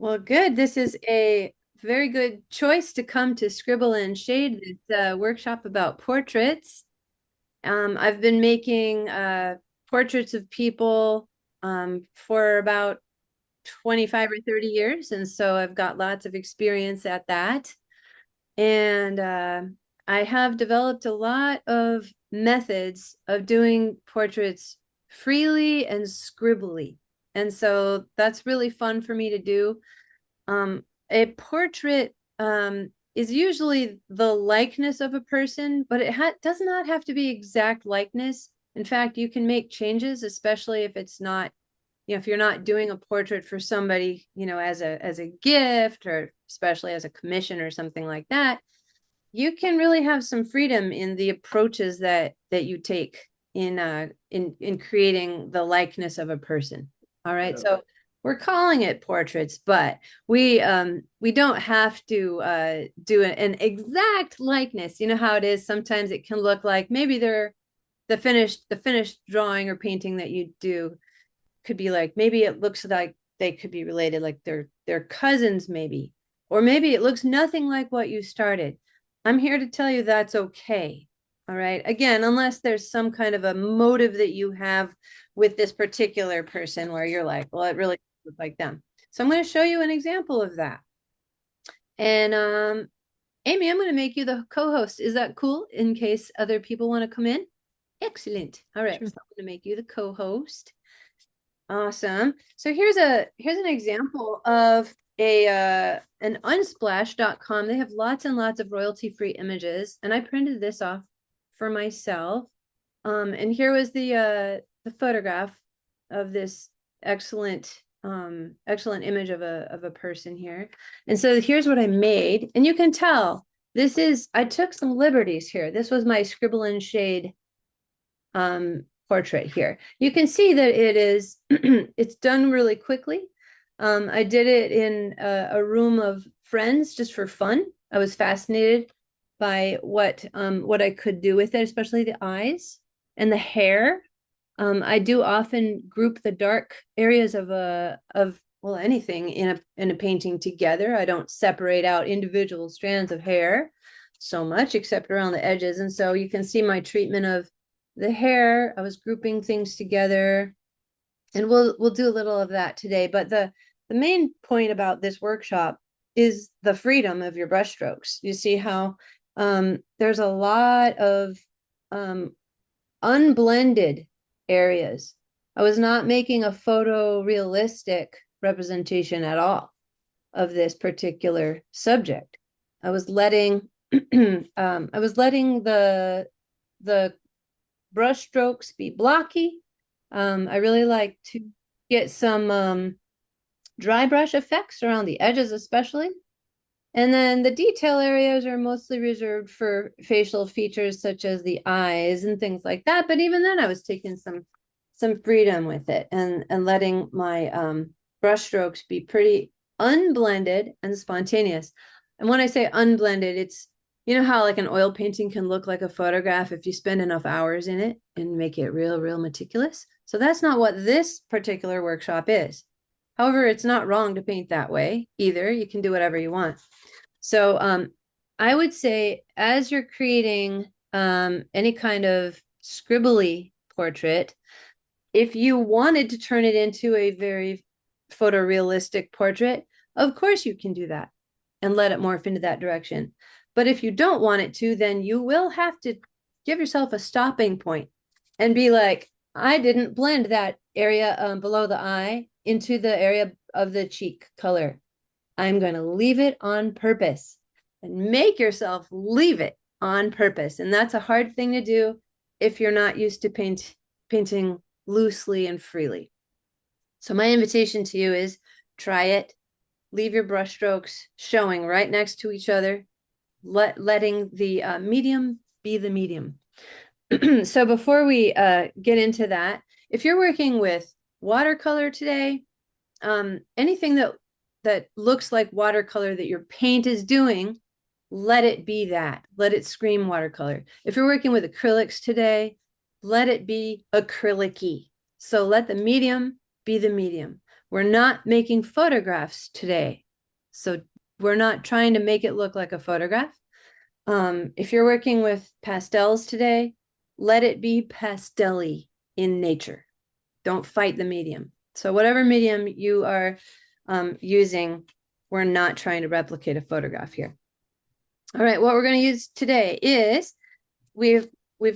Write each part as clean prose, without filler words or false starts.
Well, good. This is a very good choice to come to Scribble and Shade. It's a workshop about portraits. I've been making portraits of people for about 25 or 30 years, and so I've got lots of experience at that. And I have developed a lot of methods of doing portraits freely and scribbly. And so that's really fun for me to do. A portrait is usually the likeness of a person, but it does not have to be exact likeness. In fact, you can make changes, especially if it's not, if you're not doing a portrait for somebody, as a gift or especially as a commission or something like that. You can really have some freedom in the approaches that you take in creating the likeness of a person. All right, so we're calling it portraits, but we don't have to do an exact likeness. You know how it is. Sometimes it can look like maybe they're the finished drawing or painting that you do could be like, maybe it looks like they could be related, like they're cousins maybe, or maybe it looks nothing like what you started. I'm here to tell you that's okay. All right. Again, unless there's some kind of a motive that you have with this particular person where you're like, well, it really looks like them. So I'm going to show you an example of that. And Amy, I'm going to make you the co-host. Is that cool in case other people want to come in? Excellent. All right. Sure. So I'm going to make you the co-host. Awesome. So here's an example of an unsplash.com. They have lots and lots of royalty-free images, and I printed this off for myself. And here was the photograph of this excellent image of a person here. And so here's what I made, and you can tell I took some liberties here. This was my Scribble and Shade portrait here. You can see that it is it's done really quickly. I did it in a room of friends just for fun. I was fascinated by what I could do with it, especially the eyes and the hair. I do often group the dark areas of well, anything in a painting together. I don't separate out individual strands of hair so much, except around the edges. And so you can see my treatment of the hair. I was grouping things together, and we'll do a little of that today. But the main point about this workshop is the freedom of your brushstrokes. You see how there's a lot of unblended areas. I was not making a photorealistic representation at all of this particular subject. I was letting the brush strokes be blocky. I really like to get some dry brush effects around the edges, especially. And then the detail areas are mostly reserved for facial features such as the eyes and things like that. But even then, I was taking some freedom with it and letting my brush strokes be pretty unblended and spontaneous. And when I say unblended, it's, you know how like an oil painting can look like a photograph if you spend enough hours in it and make it real meticulous. So that's not what this particular workshop is. However, it's not wrong to paint that way either. You can do whatever you want. So I would say as you're creating any kind of scribbly portrait, if you wanted to turn it into a very photorealistic portrait, of course you can do that and let it morph into that direction. But if you don't want it to, then you will have to give yourself a stopping point and be like, I didn't blend that area below the eye into the area of the cheek color. I'm going to leave it on purpose, and make yourself leave it on purpose. And that's a hard thing to do if you're not used to painting loosely and freely. So my invitation to you is try it. Leave your brush strokes showing right next to each other, letting the medium be the medium. So before we get into that, if you're working with watercolor today, anything that looks like watercolor that your paint is doing, let it be that. Let it scream watercolor. If you're working with acrylics today, let it be acrylic-y. So let the medium be the medium. We're not making photographs today. So we're not trying to make it look like a photograph. If you're working with pastels today, let it be pastel-y in nature. Don't fight the medium. So whatever medium you are using, we're not trying to replicate a photograph here. All right, what we're going to use today is we've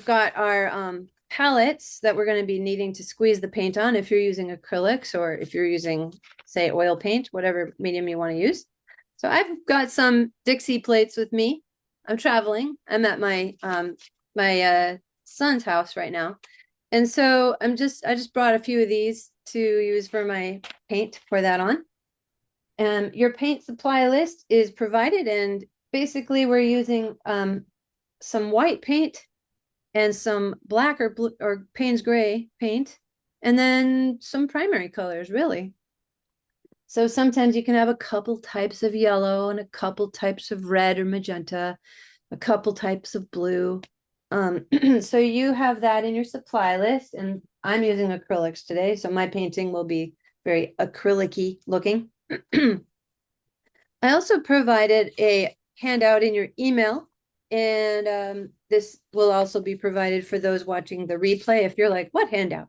got our palettes that we're going to be needing to squeeze the paint on if you're using acrylics or if you're using, say, oil paint, whatever medium you want to use. So I've got some Dixie plates with me. I'm traveling. I'm at my son's house right now. And so I just brought a few of these to use for my paint, pour that on. And your paint supply list is provided, and basically we're using some white paint and some black or blue or Payne's gray paint, and then some primary colors, really. So sometimes you can have a couple types of yellow and a couple types of red or magenta, a couple types of blue. So you have that in your supply list, and I'm using acrylics today, so my painting will be very acrylic-y looking. I also provided a handout in your email, and this will also be provided for those watching the replay. If you're like, what handout?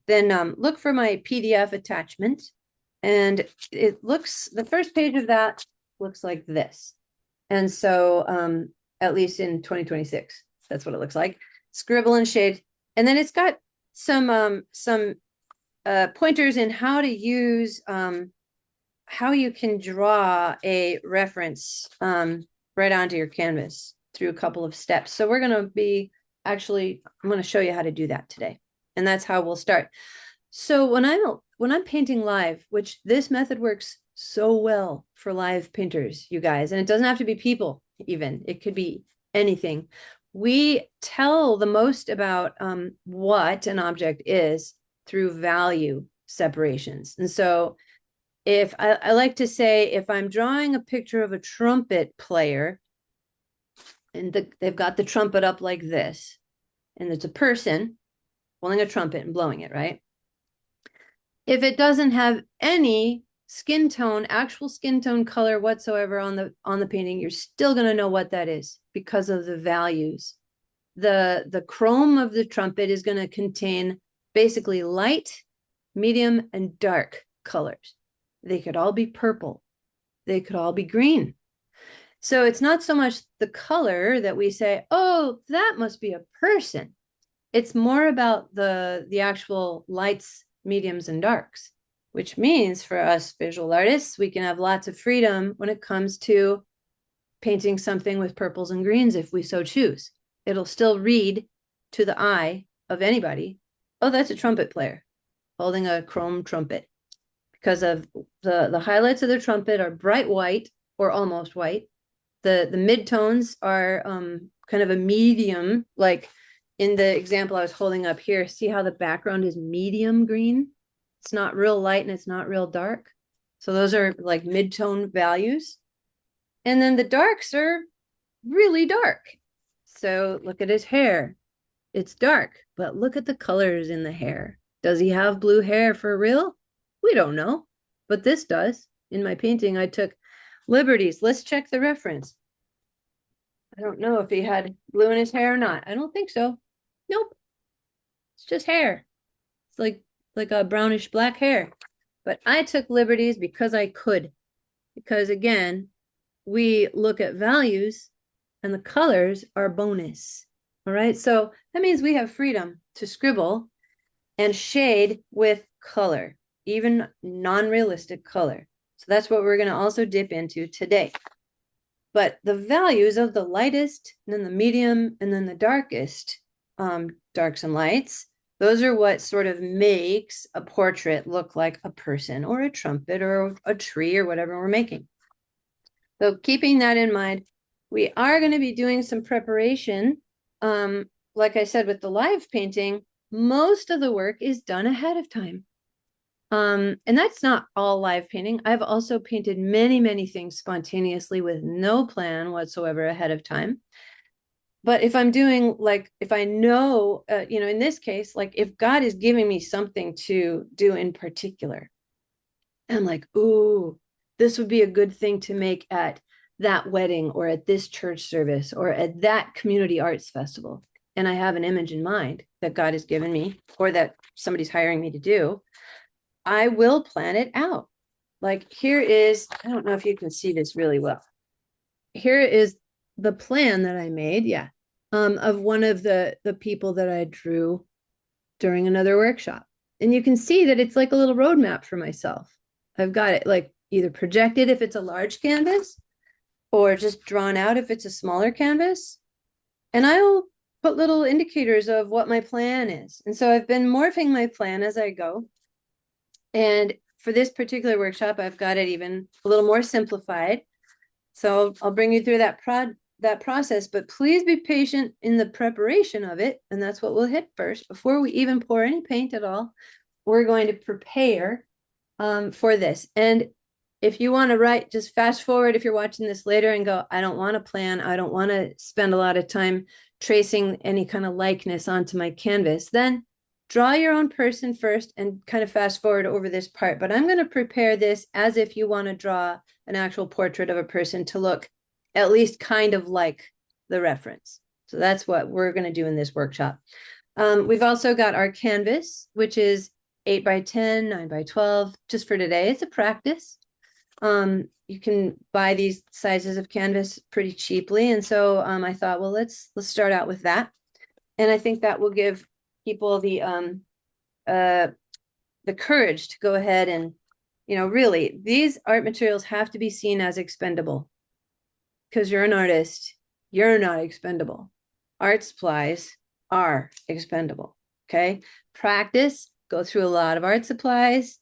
Then look for my PDF attachment, and the first page of that looks like this. And so at least in 2026, that's what it looks like. Scribble and Shade. And then it's got some pointers in how to use how you can draw a reference right onto your canvas through a couple of steps. So we're going to be I'm going to show you how to do that today. And that's how we'll start. So when I'm painting live, which this method works so well for live painters, you guys, and it doesn't have to be people even, it could be anything. We tell the most about what an object is through value separations. And so if I like to say, if I'm drawing a picture of a trumpet player and they've got the trumpet up like this, and it's a person holding a trumpet and blowing it, right? If it doesn't have any skin tone, actual skin tone color whatsoever on the painting, you're still going to know what that is because of the values. The chrome of the trumpet is going to contain basically light, medium, and dark colors. They could all be purple. They could all be green. So it's not so much the color that we say, oh, that must be a person. It's more about the actual lights, mediums, and darks, which means for us visual artists, we can have lots of freedom when it comes to painting something with purples and greens if we so choose. It'll still read to the eye of anybody, oh, that's a trumpet player holding a chrome trumpet, because of the highlights of the trumpet are bright white or almost white. The midtones are kind of a medium, like in the example I was holding up here. See how the background is medium green? It's not real light and it's not real dark. So those are like mid-tone values. And then the darks are really dark. So look at his hair. It's dark, but look at the colors in the hair. Does he have blue hair for real? We don't know, but this does. In my painting, I took liberties. Let's check the reference. I don't know if he had blue in his hair or not. I don't think so. Nope. It's just hair. It's like a brownish black hair. But I took liberties because I could. Because again, we look at values and the colors are bonus. All right. So that means we have freedom to scribble and shade with color, even non-realistic color. So that's what we're going to also dip into today. But the values of the lightest, and then the medium, and then the darkest, darks and lights, those are what sort of makes a portrait look like a person or a trumpet or a tree or whatever we're making. So keeping that in mind, we are going to be doing some preparation. Like I said, with the live painting, most of the work is done ahead of time. And that's not all live painting. I've also painted many, many things spontaneously with no plan whatsoever ahead of time. But if I'm doing, like, if I know, in this case, like if God is giving me something to do in particular, And I'm like, ooh, this would be a good thing to make at that wedding or at this church service or at that community arts festival. And I have an image in mind that God has given me or that somebody's hiring me to do. I will plan it out. Like here is, I don't know if you can see this really well. Here is the plan that I made, yeah, of one of the people that I drew during another workshop. And you can see that it's like a little roadmap for myself. I've got it like either projected if it's a large canvas or just drawn out if it's a smaller canvas. And I'll put little indicators of what my plan is. And so I've been morphing my plan as I go. And for this particular workshop, I've got it even a little more simplified. So I'll bring you through that process, but please be patient in the preparation of it. And that's what we'll hit first. Before we even pour any paint at all, we're going to prepare for this. And if you want to write, just fast forward if you're watching this later and go, I don't want to plan. I don't want to spend a lot of time tracing any kind of likeness onto my canvas. Then draw your own person first and kind of fast forward over this part. But I'm going to prepare this as if you want to draw an actual portrait of a person to look at least kind of like the reference. So that's what we're going to do in this workshop. We've also got our canvas, which is 8 by 10, 9 by 12, just for today. It's a practice. You can buy these sizes of canvas pretty cheaply. And so I thought, well, let's start out with that. And I think that will give people the courage to go ahead and, you know, really, these art materials have to be seen as expendable. Because you're an artist, you're not expendable. Art supplies are expendable. Okay. Practice, go through a lot of art supplies.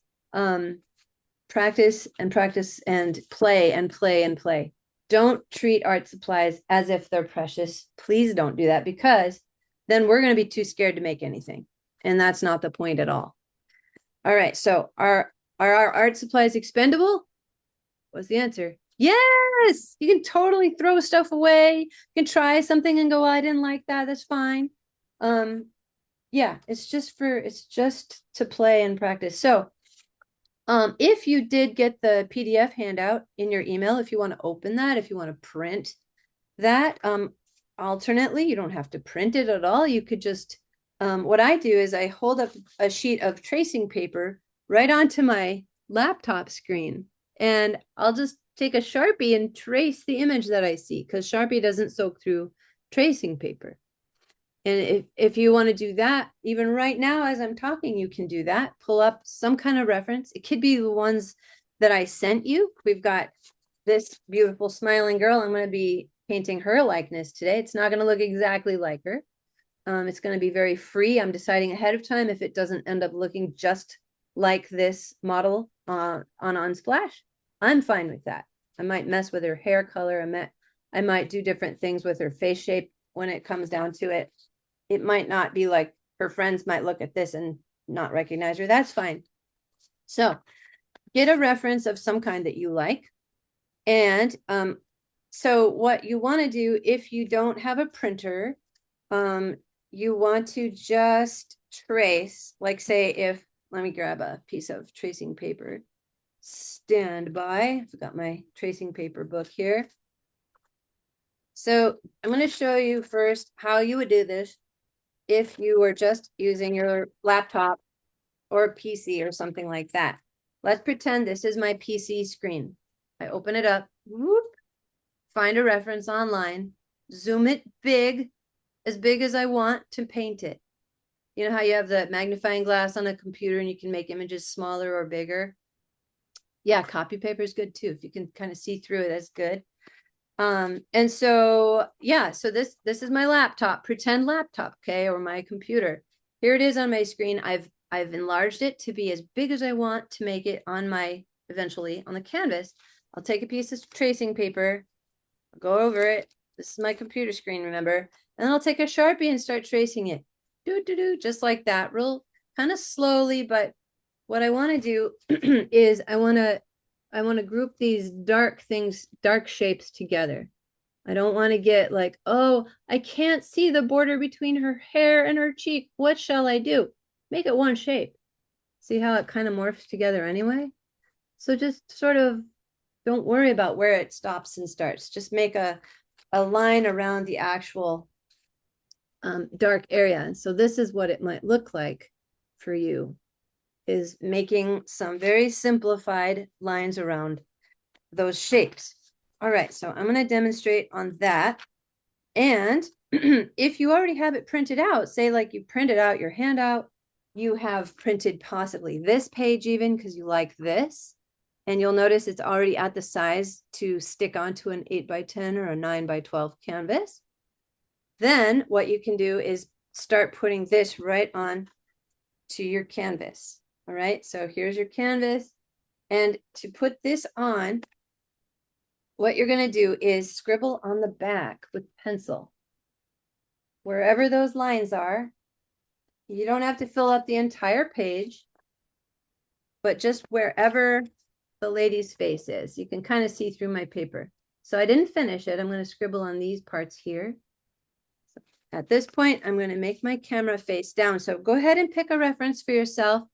Practice and practice and play and play and play. Don't treat art supplies as if they're precious. Please don't do that, because then we're going to be too scared to make anything. And that's not the point at all. All right. So are our art supplies expendable? What's the answer? Yes, you can totally throw stuff away. You can try something and go, I didn't like that. That's fine. Yeah, it's just to play and practice. So if you did get the PDF handout in your email, if you want to open that, if you want to print that, alternately, you don't have to print it at all. You could just, what I do is I hold up a sheet of tracing paper right onto my laptop screen, and I'll just take a Sharpie and trace the image that I see, because Sharpie doesn't soak through tracing paper. And if you want to do that, even right now as I'm talking, you can do that. Pull up some kind of reference. It could be the ones that I sent you. We've got this beautiful smiling girl. I'm going to be painting her likeness today. It's not going to look exactly like her. It's going to be very free. I'm deciding ahead of time if it doesn't end up looking just like this model on Unsplash. I'm fine with that. I might mess with her hair color. I might do different things with her face shape when it comes down to it. It might not be like her friends might look at this and not recognize her. That's fine. So get a reference of some kind that you like. And so what you want to do if you don't have a printer, you want to just trace, like say let me grab a piece of tracing paper. Stand by. I've got my tracing paper book here. So I'm going to show you first how you would do this if you were just using your laptop or PC or something like that. Let's pretend this is my PC screen. I open it up, whoop, find a reference online, zoom it as big as I want to paint it. You know how you have the magnifying glass on a computer and you can make images smaller or bigger? Yeah, copy paper is good too. If you can kind of see through it, that's good. And so, yeah, so this is my laptop, pretend laptop, okay, or my computer. Here it is on my screen. I've enlarged it to be as big as I want to make it eventually on the canvas. I'll take a piece of tracing paper, go over it. This is my computer screen, remember? And then I'll take a Sharpie and start tracing it. Just like that, real kind of slowly. But what I want to do is I want to group these dark shapes together. I don't want to get like, oh, I can't see the border between her hair and her cheek. What shall I do? Make it one shape. See how it kind of morphs together anyway? So just sort of don't worry about where it stops and starts. Just make a line around the actual dark area. And so this is what it might look like for you, is making some very simplified lines around those shapes. All right, so I'm going to demonstrate on that. And if you already have it printed out, say like you printed out your handout, you have printed possibly this page even because you like this. And you'll notice it's already at the size to stick onto an 8x10 or a 9x12 canvas. Then what you can do is start putting this right on to your canvas. All right, so here's your canvas. And to put this on, what you're going to do is scribble on the back with pencil. Wherever those lines are, you don't have to fill up the entire page, but just wherever the lady's face is. You can kind of see through my paper. So I didn't finish it. I'm going to scribble on these parts here. So at this point, I'm going to make my camera face down. So go ahead and pick a reference for yourself,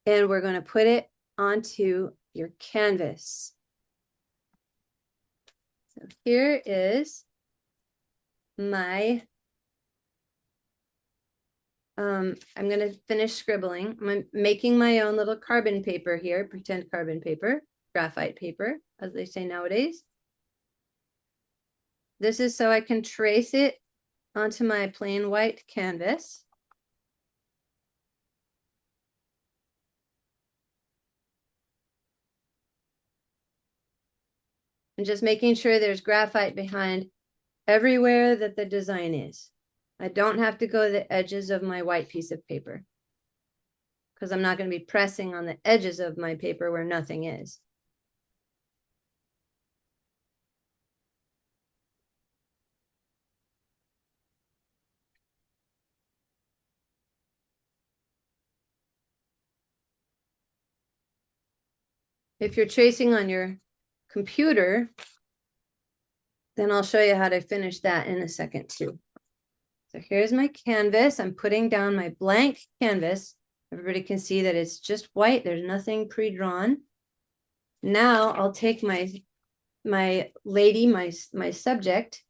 and we're going to put it onto your canvas. So here is my I'm going to finish scribbling. I'm making my own little carbon paper here, pretend carbon paper, graphite paper, as they say nowadays. This is so I can trace it onto my plain white canvas. And just making sure there's graphite behind everywhere that the design is. I don't have to go to the edges of my white piece of paper because I'm not going to be pressing on the edges of my paper where nothing is. If you're tracing on your computer, then I'll show you how to finish that in a second too. So here's my canvas. I'm putting down my blank canvas. Everybody can see that it's just white. There's nothing pre-drawn. Now I'll take my lady, my subject,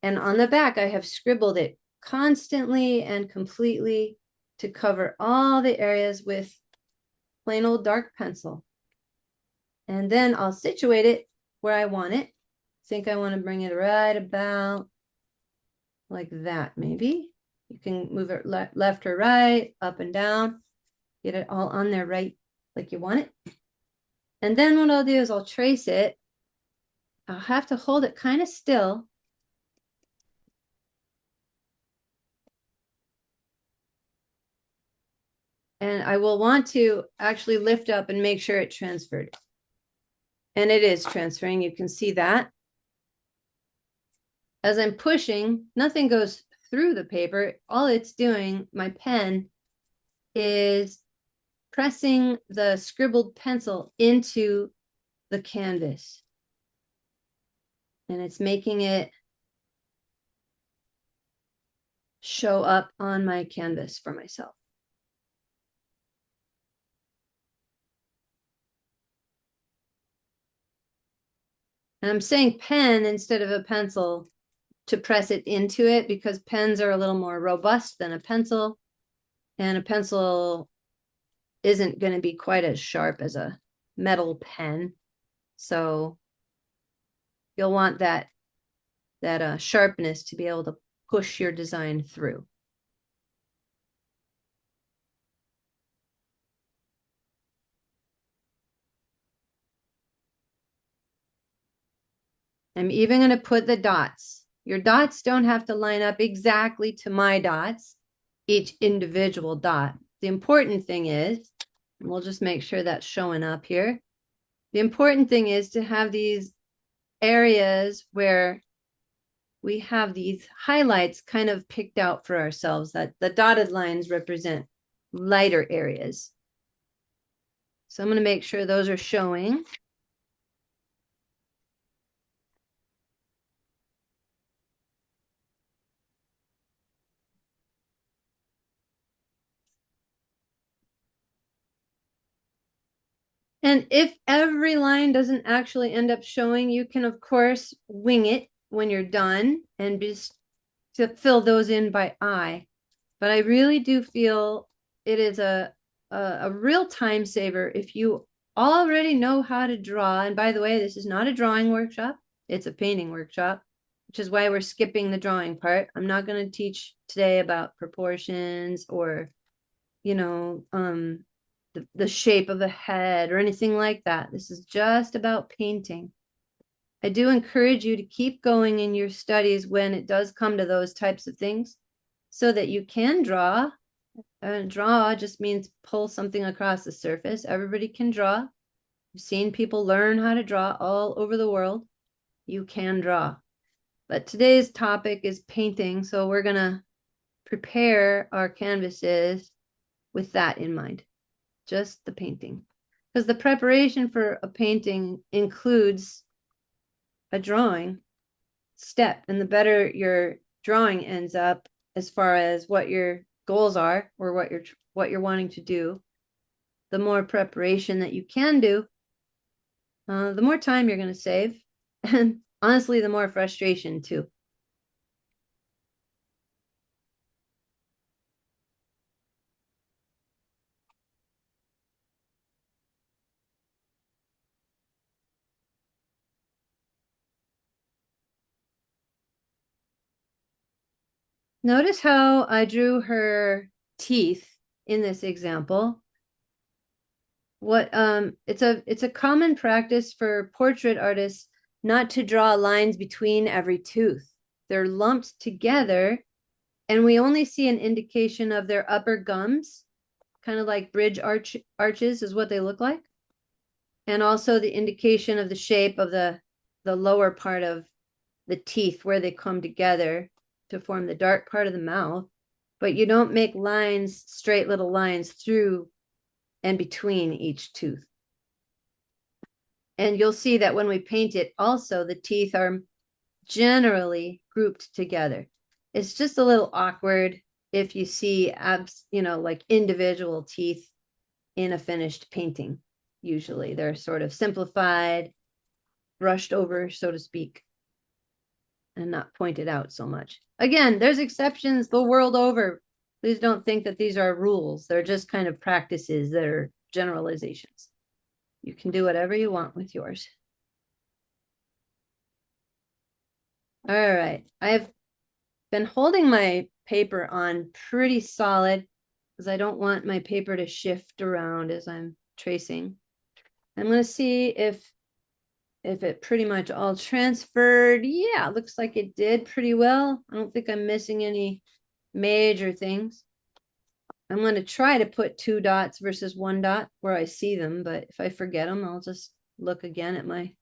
and on the back I have scribbled it constantly and completely to cover all the areas with plain old dark pencil. And then I'll situate it where I want it. I think I want to bring it right about like that, maybe. You can move it left or right, up and down. Get it all on there right like you want it. And then what I'll do is I'll trace it. I'll have to hold it kind of still. And I will want to actually lift up and make sure it transferred. And it is transferring. You can see that. As I'm pushing, nothing goes through the paper. All it's doing, my pen, is pressing the scribbled pencil into the canvas. And it's making it show up on my canvas for myself. And I'm saying pen instead of a pencil to press it into it because pens are a little more robust than a pencil. And a pencil isn't going to be quite as sharp as a metal pen. So you'll want that sharpness to be able to push your design through. I'm even going to put the dots. Your dots don't have to line up exactly to my dots, each individual dot. The important thing is, and we'll just make sure that's showing up here. The important thing is to have these areas where we have these highlights kind of picked out for ourselves, that the dotted lines represent lighter areas. So I'm going to make sure those are showing. And if every line doesn't actually end up showing, you can, of course, wing it when you're done and just to fill those in by eye. But I really do feel it is a real time saver if you already know how to draw. And by the way, this is not a drawing workshop. It's a painting workshop, which is why we're skipping the drawing part. I'm not going to teach today about proportions or, you know, the shape of the head or anything like that. This is just about painting. I do encourage you to keep going in your studies when it does come to those types of things so that you can draw. Draw just means pull something across the surface. Everybody can draw. I've seen people learn how to draw all over the world. You can draw. But today's topic is painting, so we're going to prepare our canvases with that in mind. Just the painting. Because the preparation for a painting includes a drawing step, and the better your drawing ends up as far as what your goals are or what you're wanting to do, the more preparation that you can do, the more time you're going to save, and honestly, the more frustration too. Notice how I drew her teeth in this example. It's a common practice for portrait artists not to draw lines between every tooth. They're lumped together, and we only see an indication of their upper gums, kind of like bridge arches is what they look like. And also the indication of the shape of the lower part of the teeth where they come together to form the dark part of the mouth. But you don't make lines, straight little lines through and between each tooth. And you'll see that when we paint it, also the teeth are generally grouped together. It's just a little awkward if you see like individual teeth in a finished painting. Usually they're sort of simplified, brushed over, so to speak, and not pointed out so much. Again, there's exceptions the world over. Please don't think that these are rules. They're just kind of practices that are generalizations. You can do whatever you want with yours. All right. I've been holding my paper on pretty solid because I don't want my paper to shift around as I'm tracing. I'm going to see if it pretty much all transferred. Yeah, looks like it did pretty well. I don't think I'm missing any major things. I'm going to try to put 2 dots versus 1 dot where I see them, but if I forget them, I'll just look again at my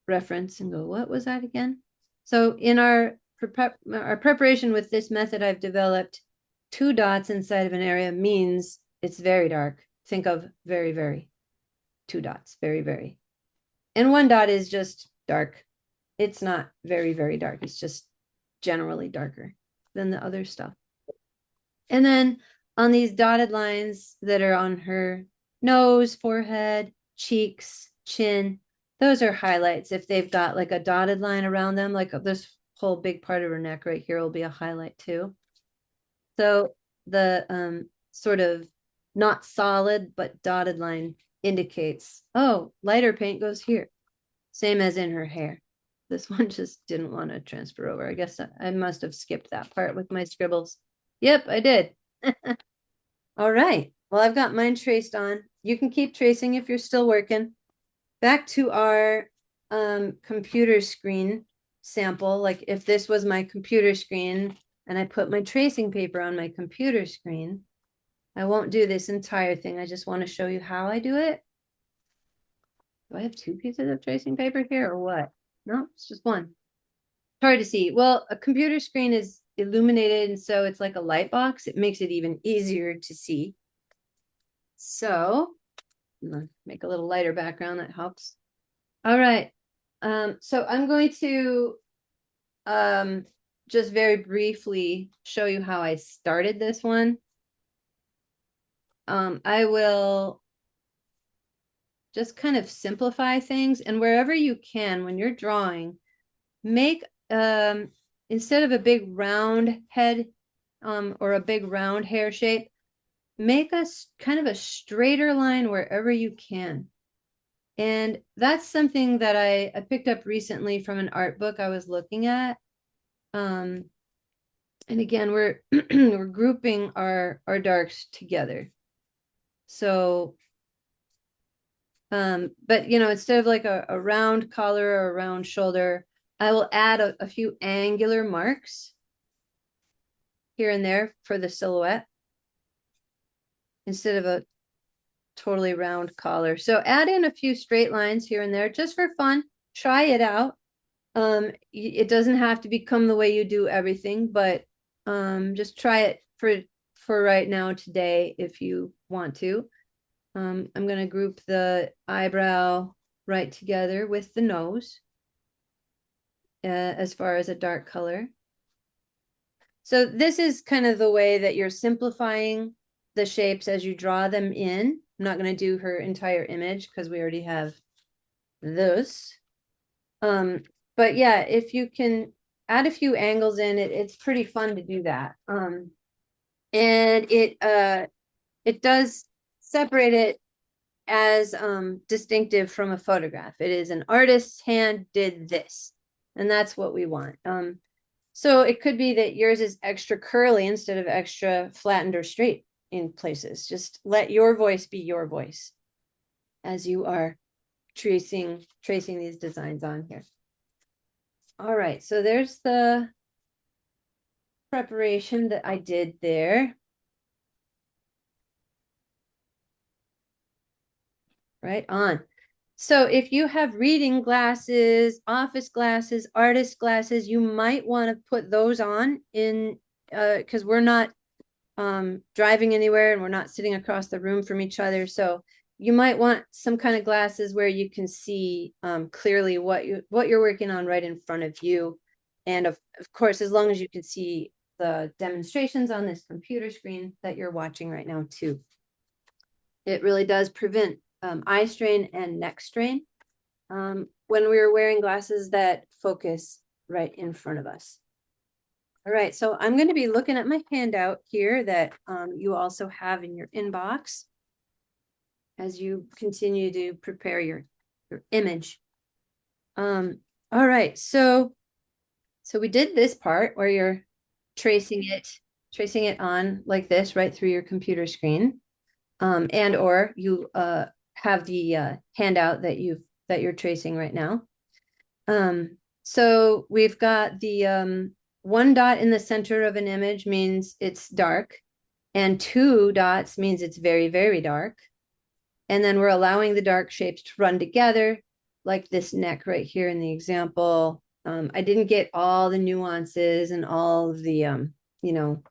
reference and go, what was that again? So in our preparation with this method I've developed, 2 dots inside of an area means it's very dark. Think of very, very. 2 dots, very, very. And 1 dot is just dark. It's not very, very dark. It's just generally darker than the other stuff. And then on these dotted lines that are on her nose, forehead, cheeks, chin, those are highlights. If they've got like a dotted line around them, like this whole big part of her neck right here will be a highlight too. So the sort of not solid but dotted line indicates, oh, lighter paint goes here. Same as in her hair. This one just didn't want to transfer over. I guess I must have skipped that part with my scribbles. Yep, I did. All right. Well, I've got mine traced on. You can keep tracing if you're still working. Back to our computer screen sample. Like if this was my computer screen and I put my tracing paper on my computer screen, I won't do this entire thing. I just want to show you how I do it. Do I have 2 pieces of tracing paper here or what? No, it's just one. Hard to see. Well, a computer screen is illuminated, and so it's like a light box. It makes it even easier to see. So I'm gonna make a little lighter background, that helps. All right. So I'm going to just very briefly show you how I started this one. I will just kind of simplify things. And wherever you can, when you're drawing, make instead of a big round head or a big round hair shape, make us kind of a straighter line wherever you can. And that's something that I picked up recently from an art book I was looking at. And again, we're we're grouping our darks together. So but you know, instead of like a round collar or a round shoulder, I will add a few angular marks here and there for the silhouette instead of a totally round collar. So add in a few straight lines here and there just for fun. Try it out. It doesn't have to become the way you do everything, but just try it for right now today if you want to. I'm going to group the eyebrow right together with the nose as far as a dark color. So this is kind of the way that you're simplifying the shapes as you draw them in. I'm not going to do her entire image because we already have this. But yeah, if you can add a few angles in it, it's pretty fun to do that. And it does separate it as distinctive from a photograph. It is an artist's hand did this, and that's what we want. So it could be that yours is extra curly instead of extra flattened or straight in places. Just let your voice be your voice as you are tracing these designs on here. All right, so there's the preparation that I did there. Right on. So if you have reading glasses, office glasses, artist glasses, you might want to put those on in because we're not driving anywhere and we're not sitting across the room from each other. So you might want some kind of glasses where you can see clearly what you're working on right in front of you. And of course, as long as you can see the demonstrations on this computer screen that you're watching right now too. It really does prevent eye strain and neck strain when we're wearing glasses that focus right in front of us. All right, so I'm going to be looking at my handout here that you also have in your inbox as you continue to prepare your image. All right, so we did this part where you're tracing it on like this right through your computer screen, and or you have the handout that you're tracing right now. So we've got the one dot in the center of an image means it's dark, and two dots means it's very, very dark. And then we're allowing the dark shapes to run together, like this neck right here in the example. I didn't get all the nuances and all of the, you know,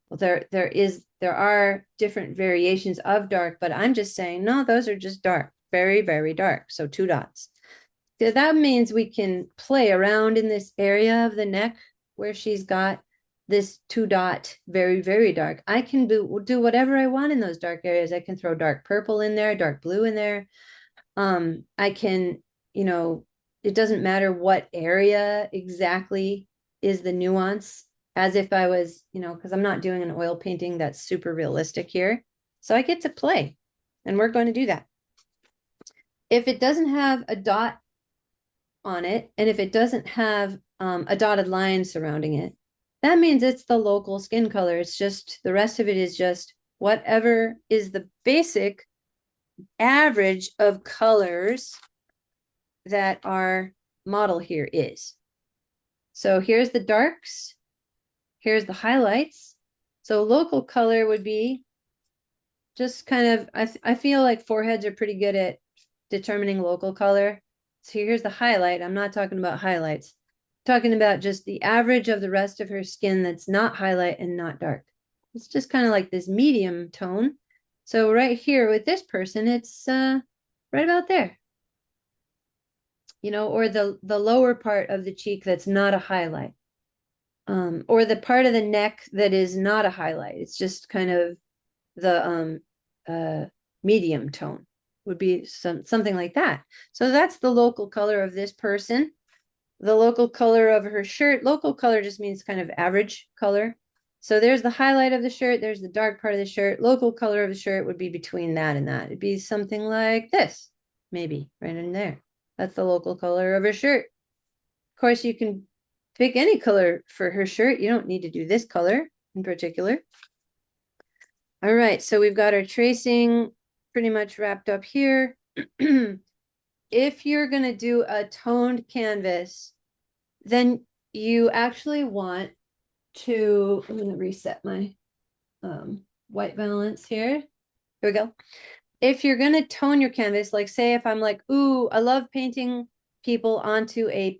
well, there are different variations of dark, but I'm just saying, no, those are just dark, very, very dark. So two dots. So that means we can play around in this area of the neck where she's got this two dot, very, very dark. I can do whatever I want in those dark areas. I can throw dark purple in there, dark blue in there. I can, you know, it doesn't matter what area exactly is the nuance, as if I was, you know, because I'm not doing an oil painting that's super realistic here. So I get to play, and we're going to do that. If it doesn't have a dot on it, and if it doesn't have a dotted line surrounding it, that means it's the local skin color. It's just, the rest of it is just whatever is the basic average of colors that our model here is. So here's the darks, here's the highlights. So local color would be just kind of, I feel like foreheads are pretty good at determining local color. So here's the highlight. I'm not talking about highlights. I'm talking about just the average of the rest of her skin that's not highlight and not dark. It's just kind of like this medium tone. So right here with this person, it's right about there. You know, or the lower part of the cheek that's not a highlight. Or the part of the neck that is not a highlight. It's just kind of the medium tone. would be something like that. So that's the local color of this person. The local color of her shirt. Local color just means kind of average color. So there's the highlight of the shirt. There's the dark part of the shirt. Local color of the shirt would be between that and that. It'd be something like this, maybe right in there. That's the local color of her shirt. Of course, you can pick any color for her shirt. You don't need to do this color in particular. All right, so we've got our tracing pretty much wrapped up here. If you're going to do a toned canvas, then you actually want to, I'm going to reset my white balance here. Here we go. If you're going to tone your canvas, like say if I'm like, ooh, I love painting people onto a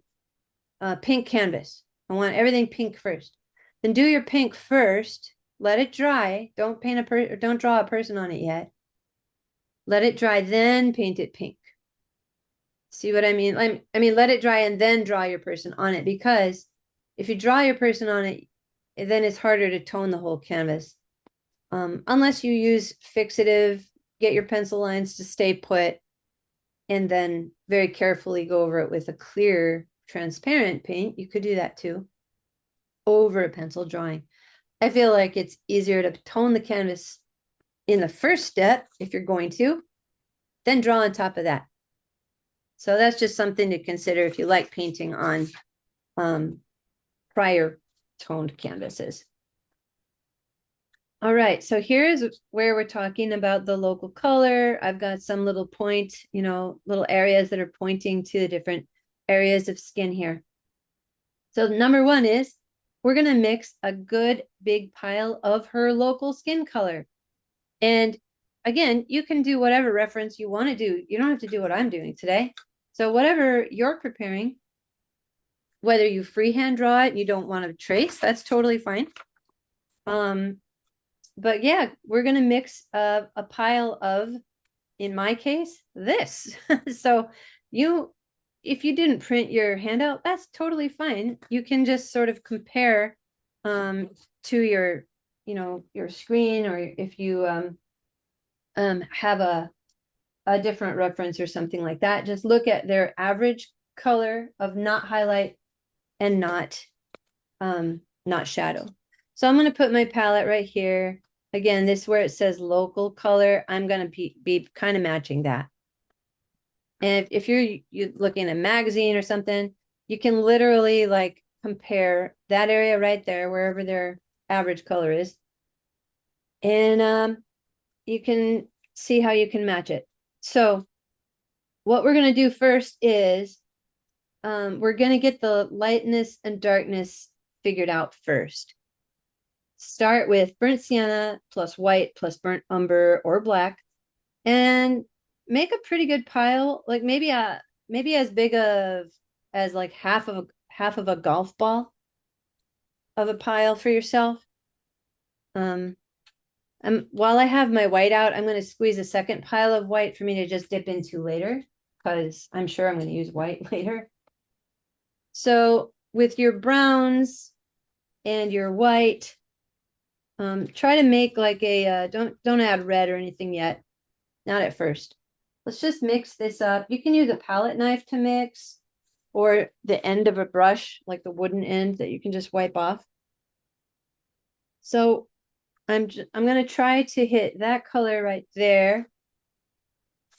pink canvas. I want everything pink first. Then do your pink first. Let it dry. Don't paint don't draw a person on it yet. Let it dry, then paint it pink. See what I mean? I mean, let it dry and then draw your person on it, because if you draw your person on it, then it's harder to tone the whole canvas. Unless you use fixative, get your pencil lines to stay put, and then very carefully go over it with a clear, transparent paint. You could do that too, over a pencil drawing. I feel like it's easier to tone the canvas in the first step, if you're going to, then draw on top of that. So that's just something to consider if you like painting on prior toned canvases. All right, so here's where we're talking about the local color. I've got some little point, little areas that are pointing to the different areas of skin here. So number one is we're going to mix a good big pile of her local skin color. And again, you can do whatever reference you want to do. You don't have to do what I'm doing today. So whatever you're preparing, whether you freehand draw it, you don't want to trace, that's totally fine. But yeah, we're going to mix a pile of, in my case, this. So if you didn't print your handout, that's totally fine. You can just sort of compare to your, your screen, or if you have a different reference or something like that, just look at their average color of not highlight and not shadow. So I'm going to put my palette right here. Again, this where it says local color, I'm going to be kind of matching that. And if you're looking at a magazine or something, you can literally like compare that area right there, wherever their average color is. And you can see how you can match it. So what we're going to do first is we're going to get the lightness and darkness figured out first. Start with burnt sienna plus white plus burnt umber or black, and make a pretty good pile, like maybe as big as like half of a golf ball of a pile for yourself. While I have my white out, I'm going to squeeze a second pile of white for me to just dip into later, because I'm sure I'm going to use white later. So with your browns and your white, try to make like a, don't add red or anything yet. Not at first. Let's just mix this up. You can use a palette knife to mix, or the end of a brush, like the wooden end that you can just wipe off. So I'm going to try to hit that color right there.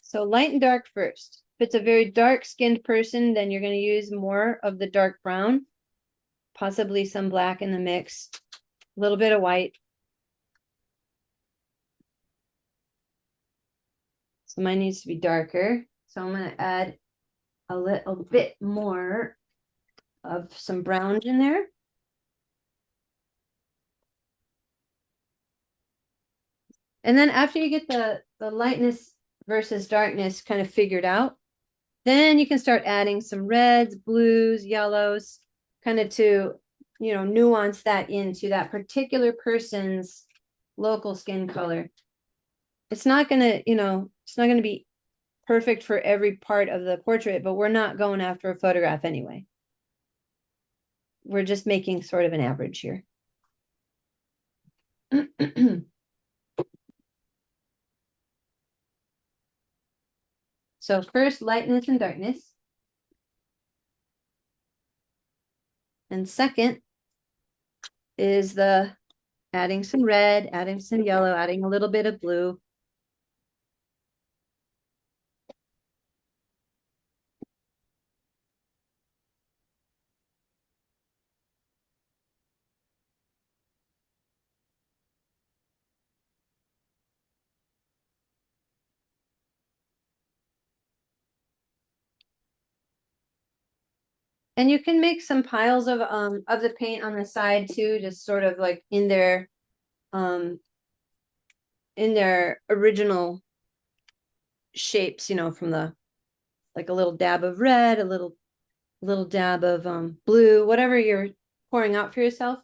So light and dark first. If it's a very dark skinned person, then you're going to use more of the dark brown, possibly some black in the mix, a little bit of white. So mine needs to be darker. So I'm going to add a little bit more of some brown in there. And then after you get the lightness versus darkness kind of figured out, then you can start adding some reds, blues, yellows, kind of to, nuance that into that particular person's local skin color. It's not going to, it's not going to be perfect for every part of the portrait, but we're not going after a photograph anyway. We're just making sort of an average here. So first, lightness and darkness. And second is the adding some red, adding some yellow, adding a little bit of blue. And you can make some piles of the paint on the side too, just sort of like in their original shapes, you know, from the like a little dab of red, a little dab of blue, whatever you're pouring out for yourself.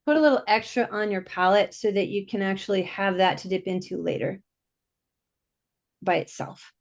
Put a little extra on your palette so that you can actually have that to dip into later by itself.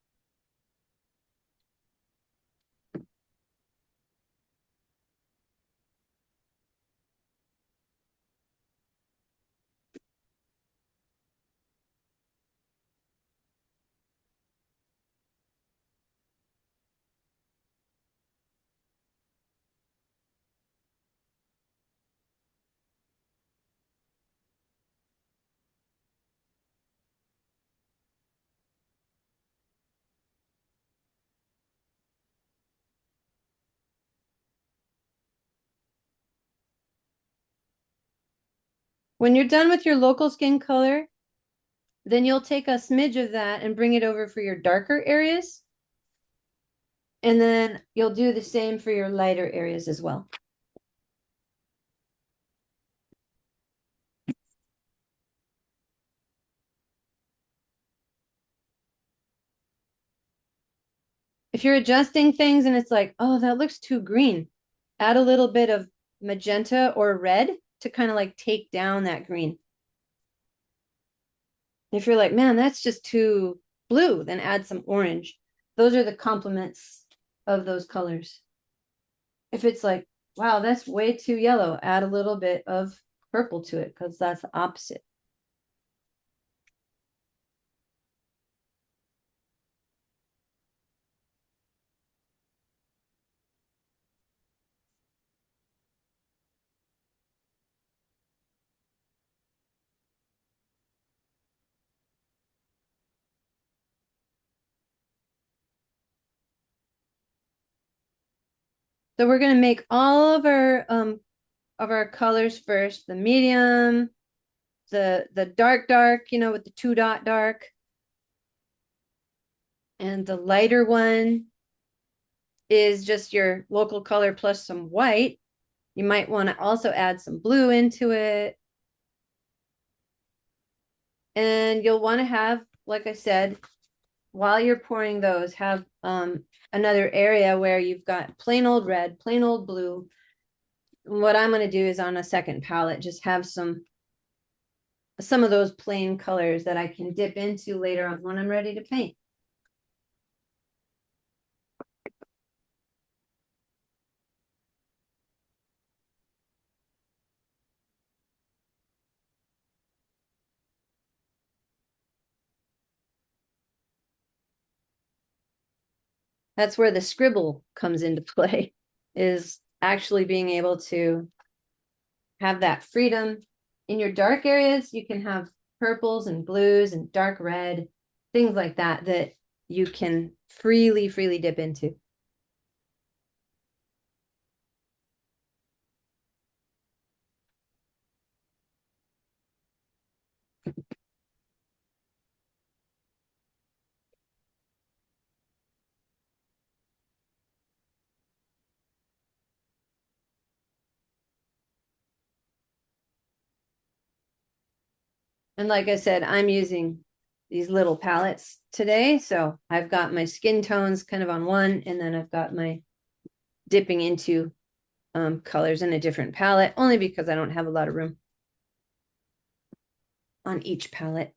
When you're done with your local skin color, then you'll take a smidge of that and bring it over for your darker areas. And then you'll do the same for your lighter areas as well. If you're adjusting things and it's like, oh, that looks too green, add a little bit of magenta or red to kind of like take down that green. If you're like, man, that's just too blue, then add some orange. Those are the complements of those colors. If it's like, wow, that's way too yellow, add a little bit of purple to it because that's the opposite. So we're going to make all of our colors first, the medium, the dark, you know, with the 2-dot dark, and the lighter one is just your local color plus some white. You might want to also add some blue into it. And you'll want to have, like I said, while you're pouring those, have another area where you've got plain old red, plain old blue. What I'm going to do is on a second palette, just have some of those plain colors that I can dip into later on when I'm ready to paint. That's where the scribble comes into play, is actually being able to have that freedom. In your dark areas, you can have purples and blues and dark red, things like that, that you can freely dip into. And like I said, I'm using these little palettes today. So I've got my skin tones kind of on one, and then I've got my dipping into colors in a different palette, only because I don't have a lot of room on each palette.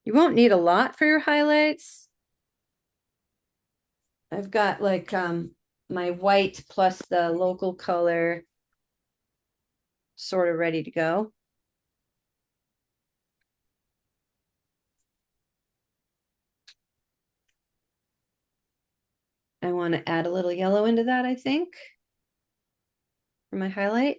You won't need a lot for your highlights. I've got like my white plus the local color sort of ready to go. I want to add a little yellow into that, I think, for my highlight.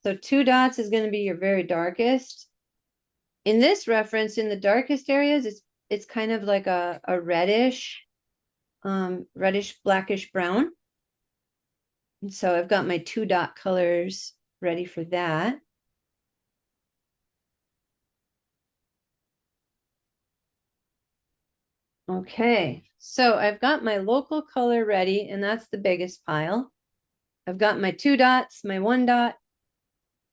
So 2 dots is going to be your very darkest. In this reference, in the darkest areas, it's kind of like a reddish, reddish blackish brown. And so I've got my 2 dot colors ready for that. Okay, so I've got my local color ready, and that's the biggest pile. I've got my 2 dots, my 1 dot,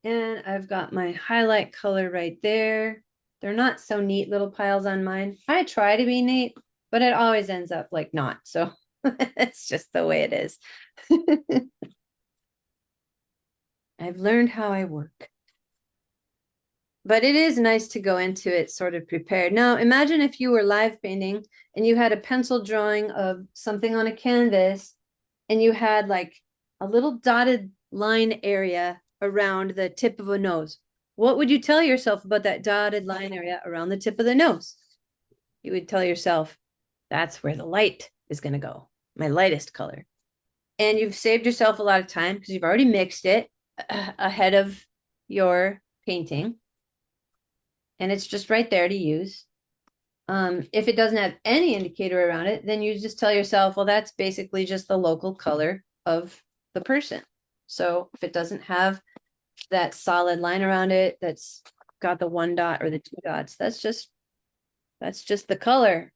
and I've got my highlight color right there. They're not so neat little piles on mine. I try to be neat, but it always ends up like not. So it's just the way it is. I've learned how I work. But it is nice to go into it sort of prepared. Now, imagine if you were live painting and you had a pencil drawing of something on a canvas and you had like a little dotted line area around the tip of a nose. What would you tell yourself about that dotted line area around the tip of the nose? You would tell yourself, that's where the light is going to go, my lightest color. And you've saved yourself a lot of time because you've already mixed it ahead of your painting. And it's just right there to use. If it doesn't have any indicator around it, then you just tell yourself, well, that's basically just the local color of the person. So if it doesn't have that solid line around it, that's got the 1 dot or the 2 dots, that's just the color.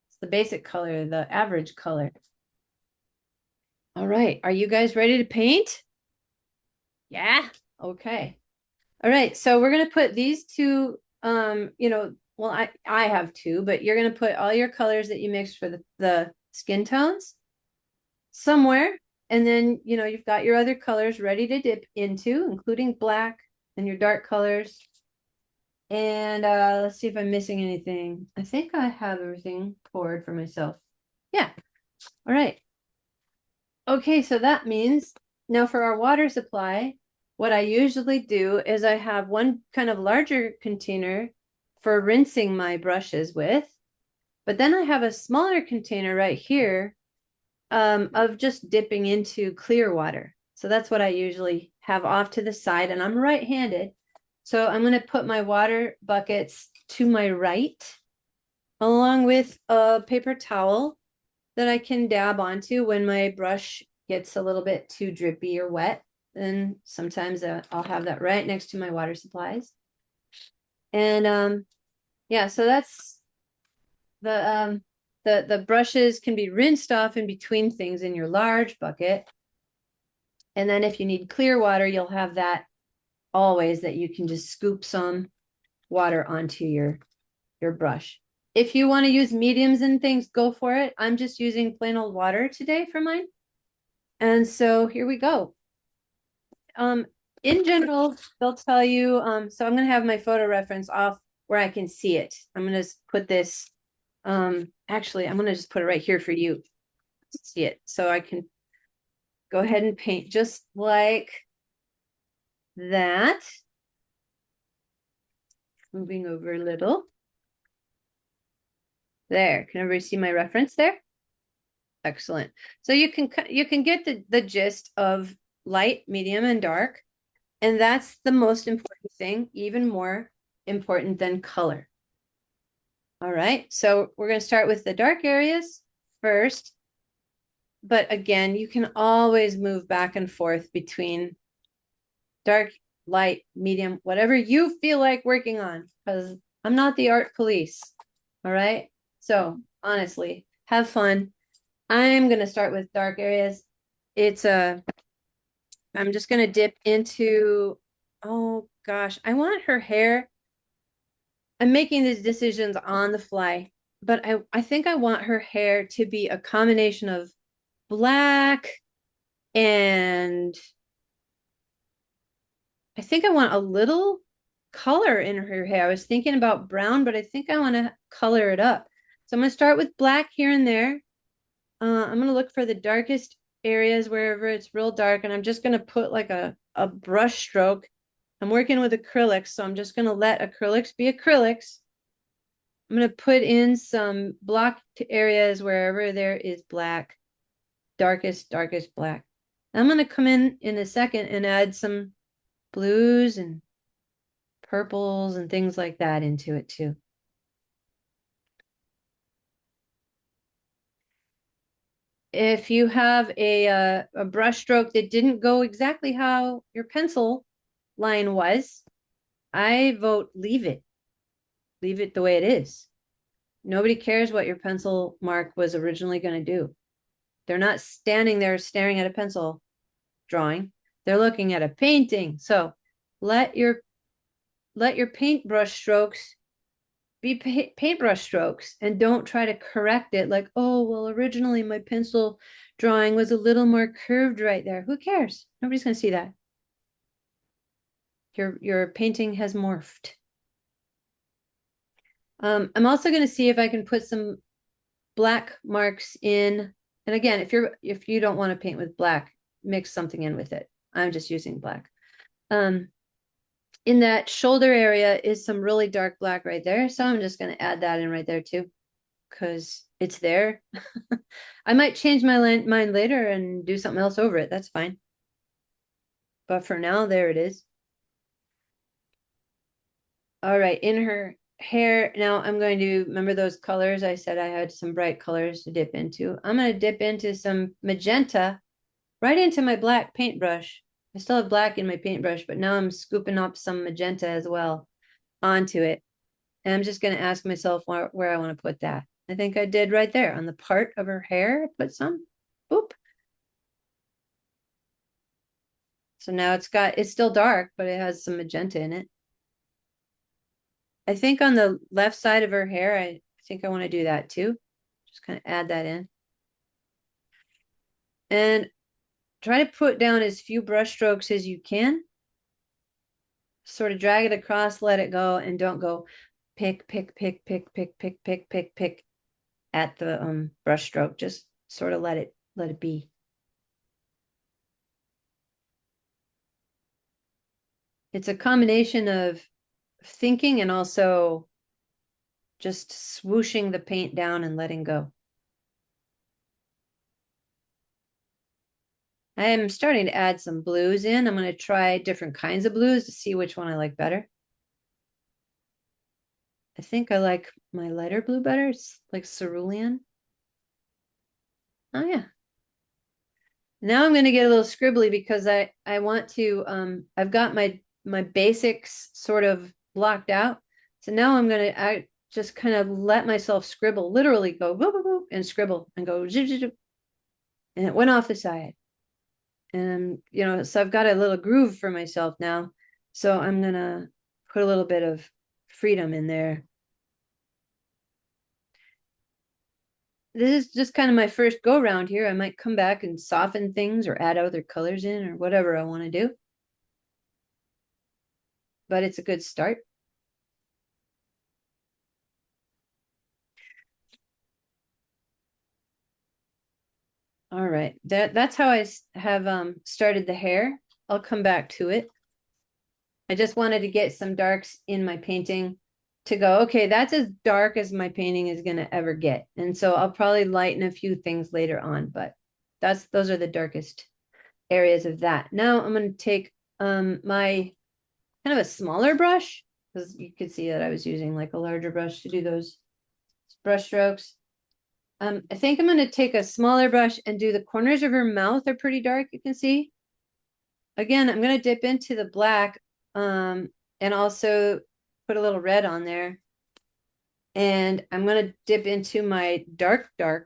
It's the basic color, the average color. All right, are you guys ready to paint? Yeah, okay. All right, so we're gonna put these 2, well, I have 2, but you're gonna put all your colors that you mixed for the skin tones somewhere, and then you've got your other colors ready to dip into, including black and your dark colors. And let's see if I'm missing anything. I think I have everything poured for myself. Yeah. All right. Okay, so that means now for our water supply, what I usually do is I have one kind of larger container for rinsing my brushes with, but then I have a smaller container right here of just dipping into clear water. So that's what I usually have off to the side, and I'm right-handed. So I'm going to put my water buckets to my right, along with a paper towel that I can dab onto when my brush gets a little bit too drippy or wet. And sometimes I'll have that right next to my water supplies. And yeah, so that's the brushes can be rinsed off in between things in your large bucket. And then if you need clear water, you'll have that always, that you can just scoop some water onto your brush. If you want to use mediums and things, go for it. I'm just using plain old water today for mine. And so here we go. In general, they'll tell you, so I'm going to have my photo reference off where I can see it. I'm going to put this, actually, I'm going to just put it right here for you to see it. So I can go ahead and paint just like that. Moving over a little. There, can everybody see my reference there? Excellent. So you can get the gist of light, medium, and dark. And that's the most important thing, even more important than color. All right, so we're going to start with the dark areas first. But again, you can always move back and forth between dark, light, medium, whatever you feel like working on, because I'm not the art police. All right, so honestly, have fun. I'm going to start with dark areas. I'm just going to dip into, oh gosh, I want her hair. I'm making these decisions on the fly, but I think I want her hair to be a combination of black and I think I want a little color in her hair. I was thinking about brown, but I think I want to color it up. So I'm going to start with black here and there. I'm going to look for the darkest areas wherever it's real dark, and I'm just going to put like a brush stroke. I'm working with acrylics, so I'm just going to let acrylics be acrylics. I'm going to put in some blocked areas wherever there is black, darkest black. I'm going to come in a second and add some blues and purples and things like that into it too. If you have a brush stroke that didn't go exactly how your pencil line was, I vote leave it. Leave it the way it is. Nobody cares what your pencil mark was originally going to do. They're not standing there staring at a pencil drawing. They're looking at a painting. So let your paintbrush strokes be paintbrush strokes, and don't try to correct it like, oh, well, originally my pencil drawing was a little more curved right there. Who cares? Nobody's going to see that. Your painting has morphed. I'm also going to see if I can put some black marks in. And again, if you don't want to paint with black, mix something in with it. I'm just using black. In that shoulder area is some really dark black right there. So I'm just going to add that in right there too, because it's there. I might change my mind later and do something else over it. That's fine. But for now, there it is. All right, in her hair, now I'm going to, remember those colors? I said I had some bright colors to dip into. I'm going to dip into some magenta right into my black paintbrush. I still have black in my paintbrush, but now I'm scooping up some magenta as well onto it. And I'm just going to ask myself where I want to put that. I think I did right there on the part of her hair. Put some. Boop. So now it's still dark, but it has some magenta in it. I think on the left side of her hair, I think I want to do that too. Just kind of add that in. And try to put down as few brush strokes as you can. Sort of drag it across, let it go, and don't go pick at the brush stroke. Just sort of let it be. It's a combination of thinking and also just swooshing the paint down and letting go. I am starting to add some blues in. I'm going to try different kinds of blues to see which one I like better. I think I like my lighter blue better. It's like cerulean. Oh yeah. Now I'm going to get a little scribbly because I want to, I've got my basics sort of blocked out. So now I'm going to just kind of let myself scribble, literally go boop, boop, boop, and scribble and go zip, zip, zip. And it went off the side. And, so I've got a little groove for myself now. So I'm going to put a little bit of freedom in there. This is just kind of my first go round here. I might come back and soften things or add other colors in or whatever I want to do. But it's a good start. All right, that's how I have started the hair. I'll come back to it. I just wanted to get some darks in my painting to go, okay, that's as dark as my painting is going to ever get. And so I'll probably lighten a few things later on, but those are the darkest areas of that. Now I'm going to take my kind of a smaller brush, because you could see that I was using like a larger brush to do those brush strokes. I think I'm going to take a smaller brush and do the corners of her mouth are pretty dark, you can see. Again, I'm going to dip into the black and also put a little red on there. And I'm going to dip into my dark, my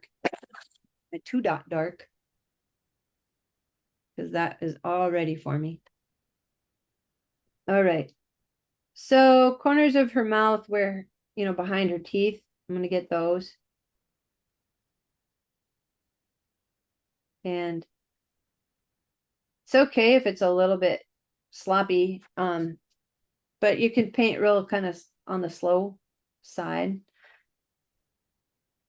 2-dot dark, because that is all ready for me. All right. So corners of her mouth where, behind her teeth, I'm going to get those. And it's okay if it's a little bit sloppy, but you can paint real kind of on the slow side.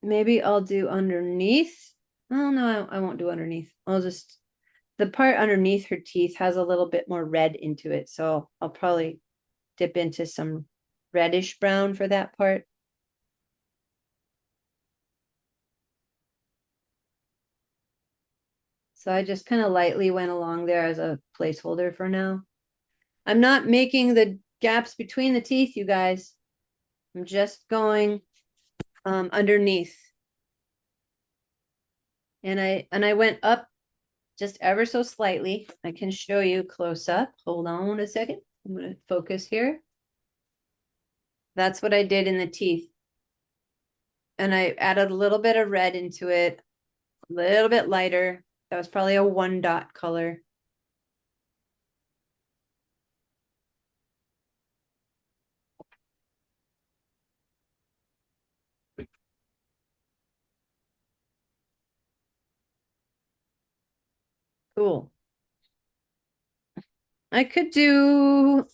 Maybe I'll do underneath. Oh no, I won't do underneath. I'll just, the part underneath her teeth has a little bit more red into it. So I'll probably dip into some reddish brown for that part. So I just kind of lightly went along there as a placeholder for now. I'm not making the gaps between the teeth, you guys. I'm just going underneath. And I went up just ever so slightly. I can show you close up. Hold on a second. I'm going to focus here. That's what I did in the teeth. And I added a little bit of red into it, a little bit lighter. That was probably a 1 dot color. Cool. I could do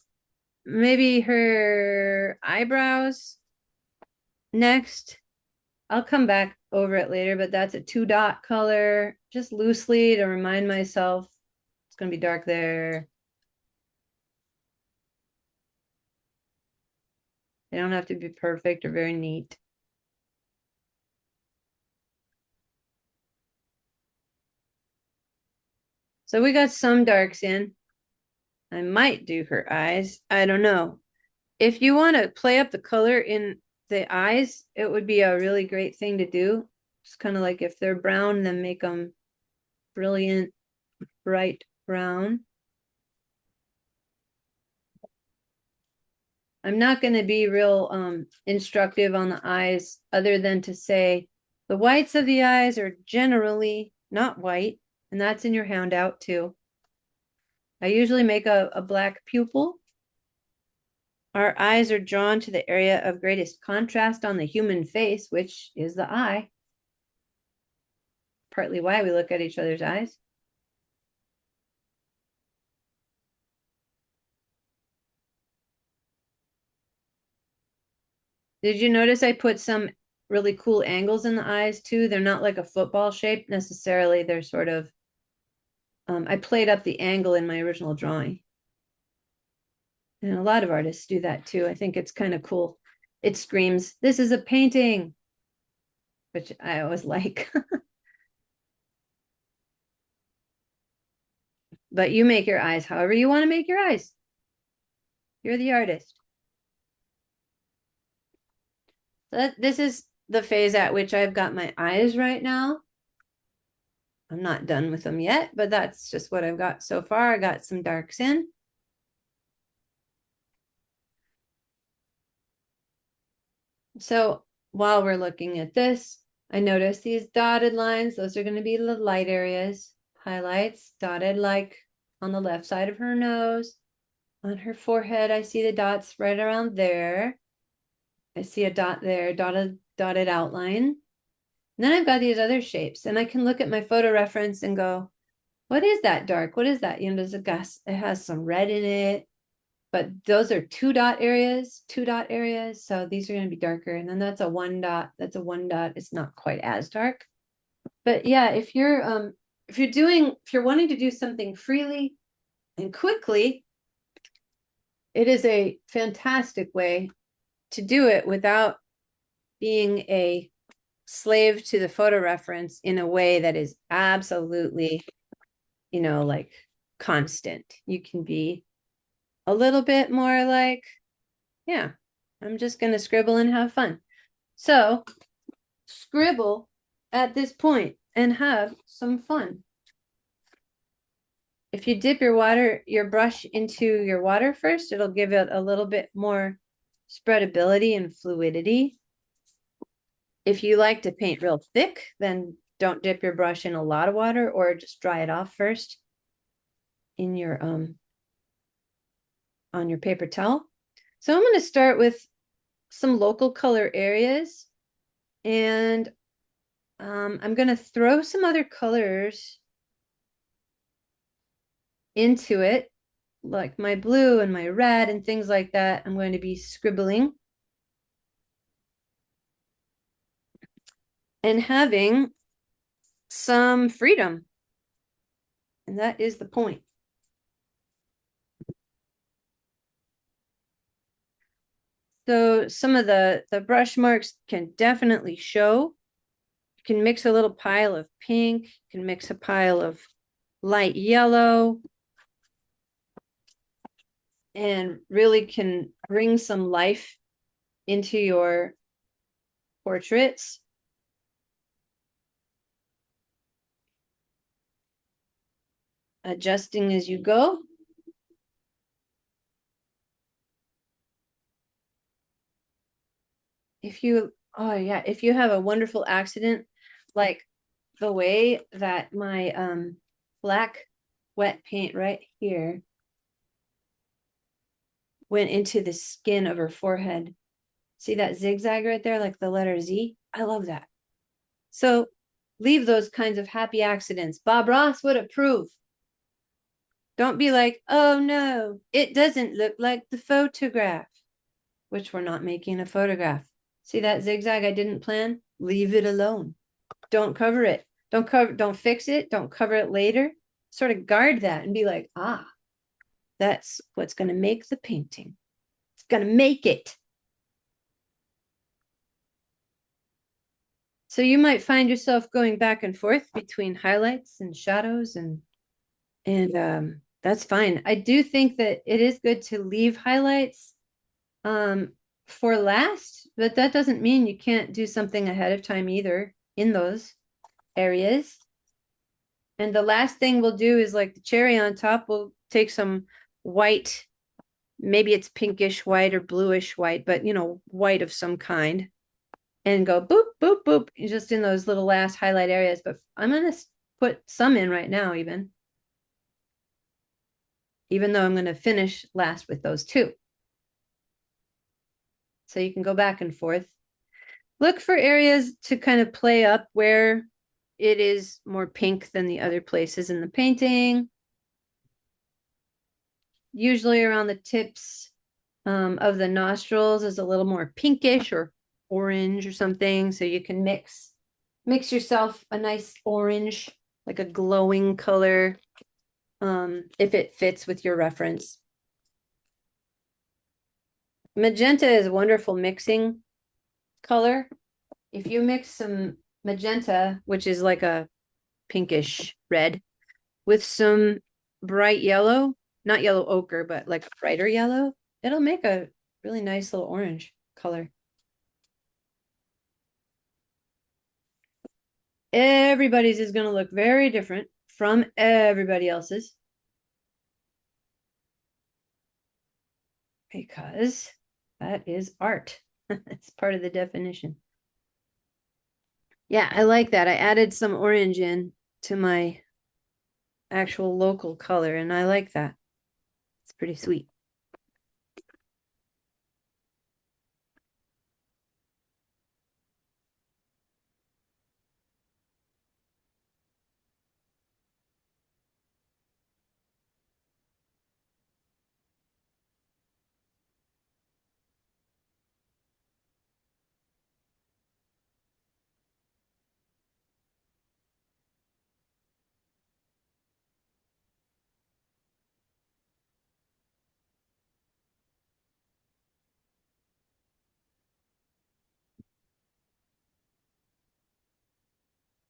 maybe her eyebrows next. I'll come back over it later, but that's a 2 dot color, just loosely to remind myself it's going to be dark there. They don't have to be perfect or very neat. So we got some darks in. I might do her eyes. I don't know. If you want to play up the color in the eyes, it would be a really great thing to do. It's kind of like if they're brown, then make them brilliant, bright brown. I'm not going to be real instructive on the eyes other than to say the whites of the eyes are generally not white, and that's in your handout too. I usually make a black pupil. Our eyes are drawn to the area of greatest contrast on the human face, which is the eye. Partly why we look at each other's eyes. Did you notice I put some really cool angles in the eyes too? They're not like a football shape necessarily. They're sort of, I played up the angle in my original drawing. And a lot of artists do that too. I think it's kind of cool. It screams, this is a painting, which I always like. But you make your eyes however you want to make your eyes. You're the artist. So this is the phase at which I've got my eyes right now. I'm not done with them yet, but that's just what I've got so far. I got some darks in. So while we're looking at this, I notice these dotted lines. Those are going to be the light areas. Highlights dotted like on the left side of her nose. On her forehead, I see the dots right around there. I see a dot there, dotted outline. And then I've got these other shapes, and I can look at my photo reference and go, what is that dark? What is that? You know, there's a gus, it has some red in it, but those are 2 dot areas, 2 dot areas. So these are going to be darker. And then that's a 1 dot. That's a 1 dot. It's not quite as dark. But yeah, if you're wanting to do something freely and quickly, it is a fantastic way to do it without being a slave to the photo reference in a way that is absolutely, you know, like constant. You can be a little bit more like, yeah, I'm just going to scribble and have fun. So scribble at this point and have some fun. If you dip your brush into your water first, it'll give it a little bit more spreadability and fluidity. If you like to paint real thick, then don't dip your brush in a lot of water, or just dry it off first in your on your paper towel. So I'm going to start with some local color areas, and I'm going to throw some other colors into it, like my blue and my red and things like that. I'm going to be scribbling and having some freedom. And that is the point. So some of the brush marks can definitely show. You can mix a little pile of pink, you can mix a pile of light yellow, and really can bring some life into your portraits. Adjusting as you go. If you, oh yeah, if you have a wonderful accident, like the way that my black wet paint right here went into the skin of her forehead. See that zigzag right there, like the letter Z? I love that. So leave those kinds of happy accidents. Bob Ross would approve. Don't be like, oh no, it doesn't look like the photograph, which we're not making a photograph. See that zigzag I didn't plan? Leave it alone. Don't cover it. Don't fix it. Don't cover it later. Sort of guard that and be like, ah, that's what's going to make the painting. It's going to make it. So you might find yourself going back and forth between highlights and shadows, and that's fine. I do think that it is good to leave highlights for last, but that doesn't mean you can't do something ahead of time either in those areas. And the last thing we'll do is like the cherry on top, we'll take some white, maybe it's pinkish white or bluish white, but you know, white of some kind, and go boop, boop, boop, just in those little last highlight areas. But I'm going to put some in right now, even though I'm going to finish last with those two. So you can go back and forth. Look for areas to kind of play up where it is more pink than the other places in the painting. Usually around the tips of the nostrils is a little more pinkish or orange or something. So you can mix yourself a nice orange, like a glowing color, if it fits with your reference. Magenta is a wonderful mixing color. If you mix some magenta, which is like a pinkish red, with some bright yellow, not yellow ochre, but like brighter yellow, it'll make a really nice little orange color. Everybody's is going to look very different from everybody else's, because that is art. It's part of the definition. Yeah, I like that. I added some orange in to my actual local color, and I like that. It's pretty sweet.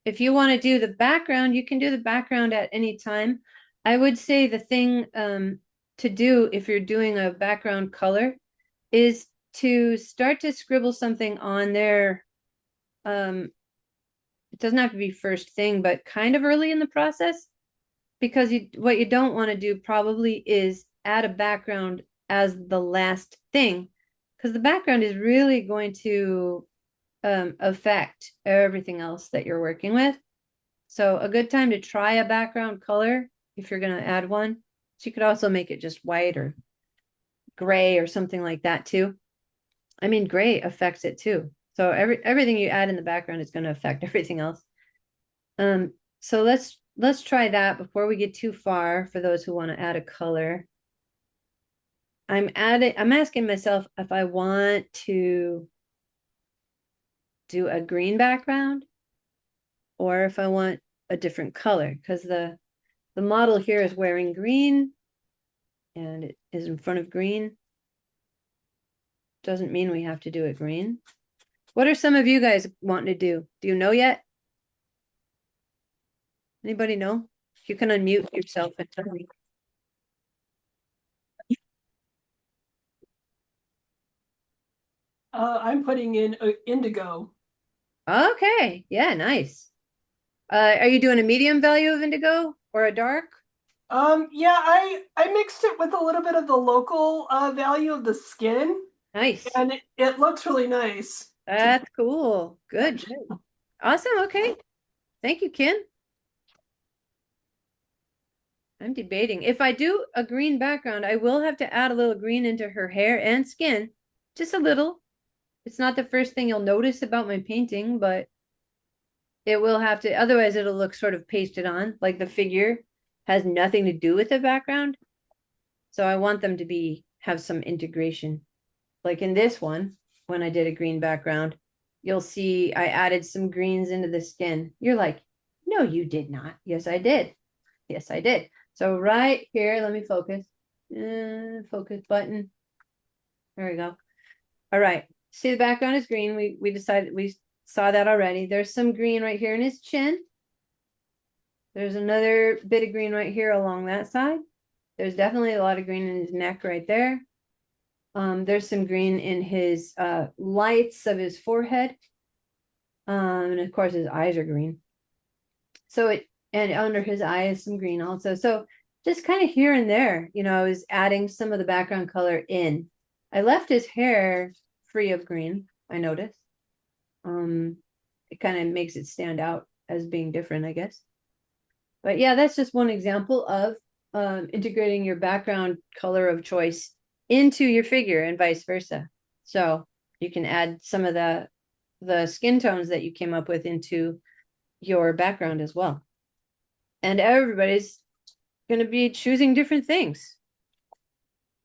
If you want to do the background, you can do the background at any time. I would say the thing to do if you're doing a background color is to start to scribble something on there. It doesn't have to be first thing, but kind of early in the process, because what you don't want to do probably is add a background as the last thing, because the background is really going to affect everything else that you're working with. So a good time to try a background color if you're going to add one. So you could also make it just white or gray or something like that too. I mean, gray affects it too. So everything you add in the background is going to affect everything else. So let's try that before we get too far for those who want to add a color. I'm asking myself if I want to do a green background or if I want a different color because the model here is wearing green and it is in front of green. Doesn't mean we have to do it green. What are some of you guys wanting to do? Do you know yet? Anybody know? You can unmute yourself and tell me. I'm putting in indigo. Okay, yeah, nice. Are you doing a medium value of indigo or a dark? Yeah, I mixed it with a little bit of the local value of the skin, Nice. and it looks really nice. That's cool. Good. Actually. Awesome. Okay. Thank you, Ken. I'm debating. If I do a green background, I will have to add a little green into her hair and skin. Just a little. It's not the first thing you'll notice about my painting, but it will have to, otherwise it'll look sort of pasted on, like the figure has nothing to do with the background. So I want them to have some integration. Like in this one, when I did a green background, you'll see I added some greens into the skin. You're like, no, you did not. Yes, I did. Yes, I did. So right here, let me focus. Focus button. There we go. All right. See, the background is green. We decided we saw that already. There's some green right here in his chin. There's another bit of green right here along that side. There's definitely a lot of green in his neck right there. There's some green in his lights of his forehead. And of course his eyes are green. So and under his eye is some green also. So just kind of here and there, I was adding some of the background color in. I left his hair free of green, I noticed. It kind of makes it stand out as being different, I guess. But yeah, that's just one example of integrating your background color of choice into your figure and vice versa. So you can add some of the skin tones that you came up with into your background as well. And everybody's going to be choosing different things.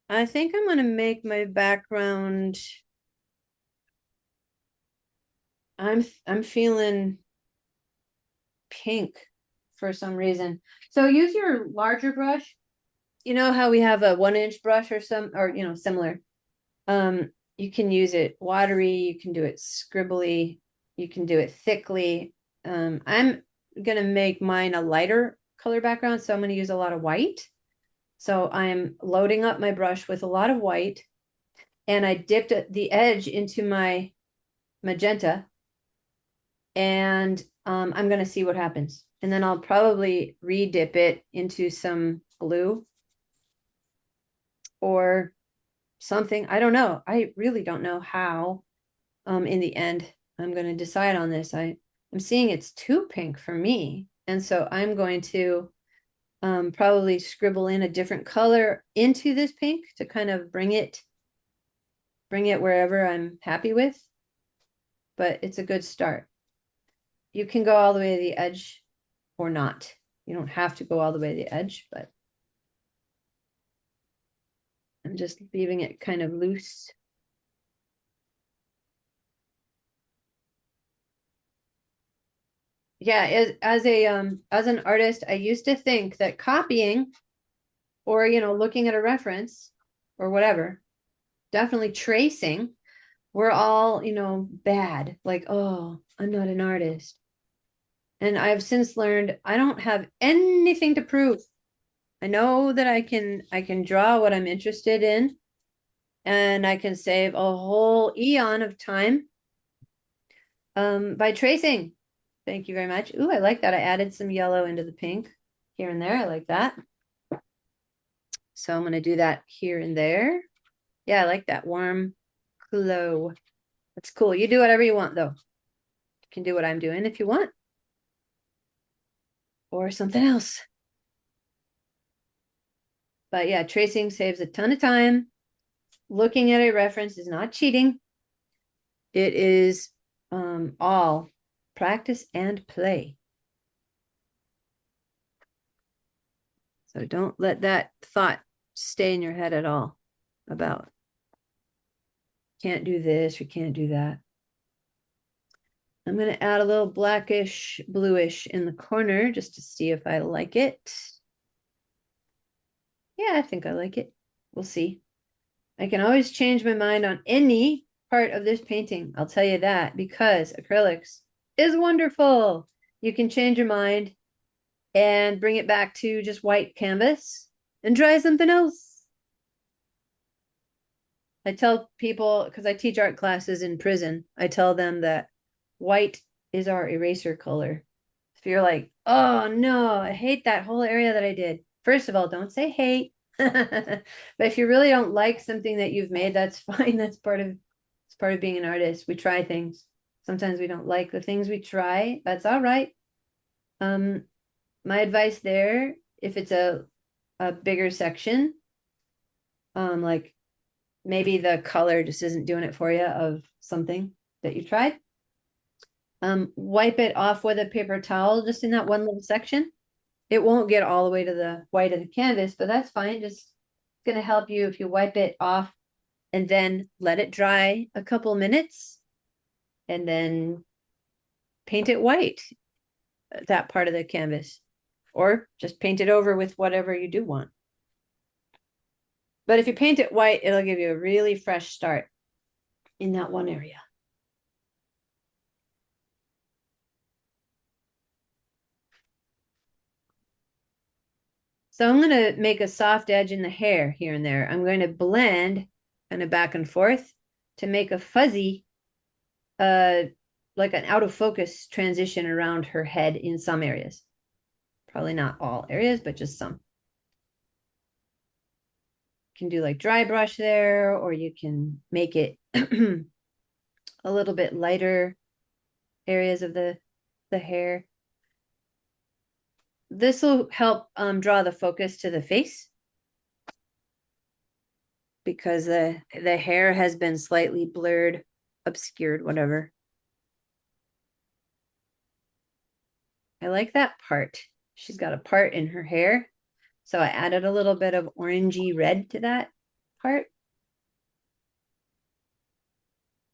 I think I'm going to make my background. I'm feeling pink for some reason. So use your larger brush. You know how we have a 1-inch brush or similar. You can use it watery, you can do it scribbly, you can do it thickly. I'm gonna make mine a lighter color background, so I'm gonna use a lot of white. So I'm loading up my brush with a lot of white, and I dipped the edge into my magenta, and I'm gonna see what happens. And then I'll probably re-dip it into some blue or something. I don't know. I really don't know how in the end I'm going to decide on this. I'm seeing it's too pink for me. And so I'm going to probably scribble in a different color into this pink to kind of bring it wherever I'm happy with. But it's a good start. You can go all the way to the edge or not. You don't have to go all the way to the edge, but I'm just leaving it kind of loose. Yeah, as an artist, I used to think that copying or looking at a reference or whatever, definitely tracing, we're all bad. Like, oh, I'm not an artist. And I've since learned I don't have anything to prove. I know that I can draw what I'm interested in, and I can save a whole eon of time by tracing. Thank you very much. Ooh, I like that. I added some yellow into the pink here and there. I like that. So I'm going to do that here and there. Yeah, I like that warm glow. That's cool. You do whatever you want, though. You can do what I'm doing if you want. Or something else. But yeah, tracing saves a ton of time. Looking at a reference is not cheating. It is all practice and play. So don't let that thought stay in your head at all about can't do this or can't do that. I'm going to add a little blackish, bluish in the corner just to see if I like it. Yeah, I think I like it. We'll see. I can always change my mind on any part of this painting. I'll tell you that because acrylics is wonderful. You can change your mind and bring it back to just white canvas and try something else. I tell people, because I teach art classes in prison, I tell them that white is our eraser color. If you're like, oh no, I hate that whole area that I did. First of all, don't say hate. But if you really don't like something that you've made, that's fine. It's part of being an artist. We try things. Sometimes we don't like the things we try. That's all right. My advice there, if it's a bigger section, like maybe the color just isn't doing it for you of something that you tried. Wipe it off with a paper towel just in that one little section. It won't get all the way to the white of the canvas, but that's fine. Just going to help you if you wipe it off and then let it dry a couple minutes and then paint it white, that part of the canvas, or just paint it over with whatever you do want. But if you paint it white, it'll give you a really fresh start in that one area. So I'm going to make a soft edge in the hair here and there. I'm going to blend kind of back and forth to make a fuzzy, like an out of focus transition around her head in some areas. Probably not all areas, but just some. You can do like dry brush there, or you can make it a little bit lighter areas of the hair. This will help draw the focus to the face because the hair has been slightly blurred, obscured, whatever. I like that part. She's got a part in her hair. So I added a little bit of orangey red to that part.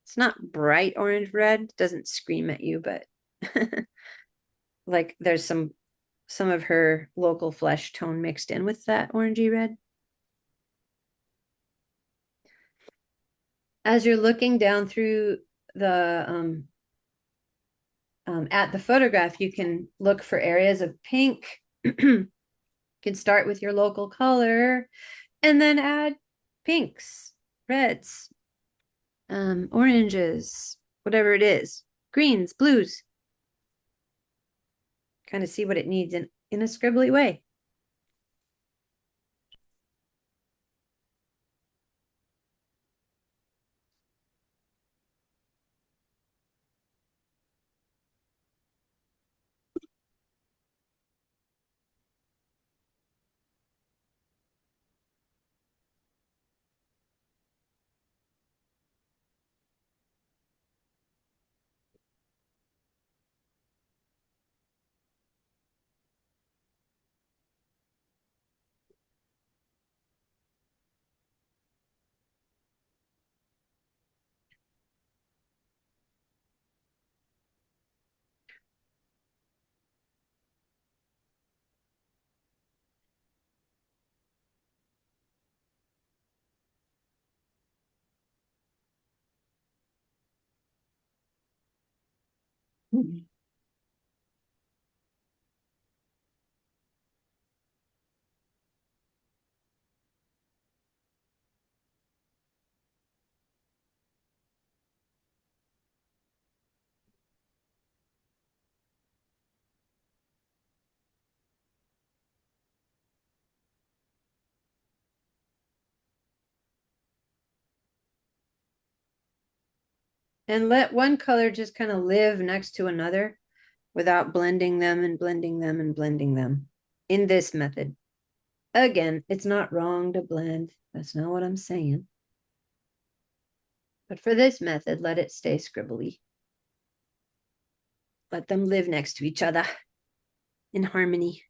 It's not bright orange red, it doesn't scream at you, but like there's some of her local flesh tone mixed in with that orangey red. As you're looking down through the at the photograph, you can look for areas of pink. You can start with your local color and then add pinks, reds, oranges, whatever it is, greens, blues. Kind of see what it needs in a scribbly way. And let one color just kind of live next to another without blending them and blending them and blending them in this method. Again, it's not wrong to blend. That's not what I'm saying. But for this method, let it stay scribbly. Let them live next to each other in harmony.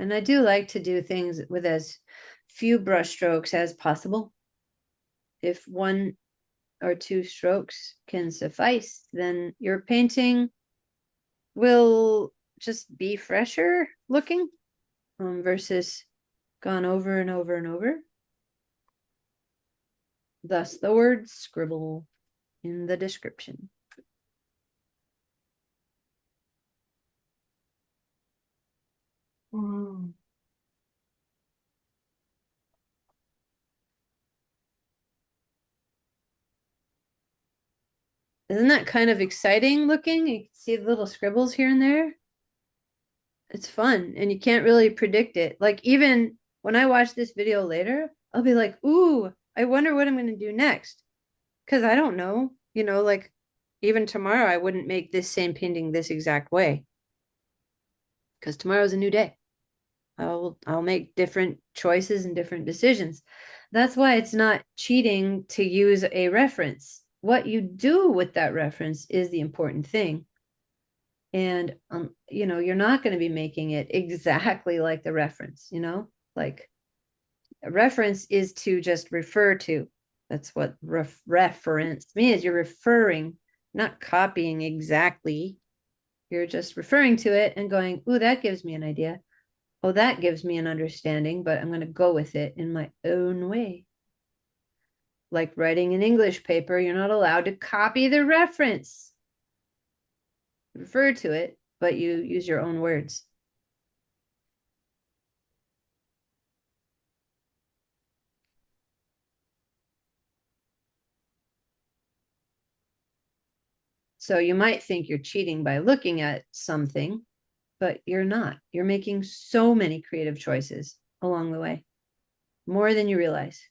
And I do like to do things with as few brush strokes as possible. If one or two strokes can suffice, then your painting will just be fresher looking versus gone over and over and over. Thus the word scribble in the description. Mm. Isn't that kind of exciting looking? You can see the little scribbles here and there. It's fun and you can't really predict it. Like even when I watch this video later, I'll be like, ooh, I wonder what I'm going to do next. Because I don't know, like even tomorrow I wouldn't make this same painting this exact way. Because tomorrow's a new day. I'll make different choices and different decisions. That's why it's not cheating to use a reference. What you do with that reference is the important thing. And you're not going to be making it exactly like the reference, like a reference is to just refer to. That's what reference means. You're referring, not copying exactly. You're just referring to it and going, ooh, that gives me an idea. Oh, that gives me an understanding, but I'm going to go with it in my own way. Like writing an English paper, you're not allowed to copy the reference. Refer to it, but you use your own words. So you might think you're cheating by looking at something, but you're not. You're making so many creative choices along the way, more than you realize.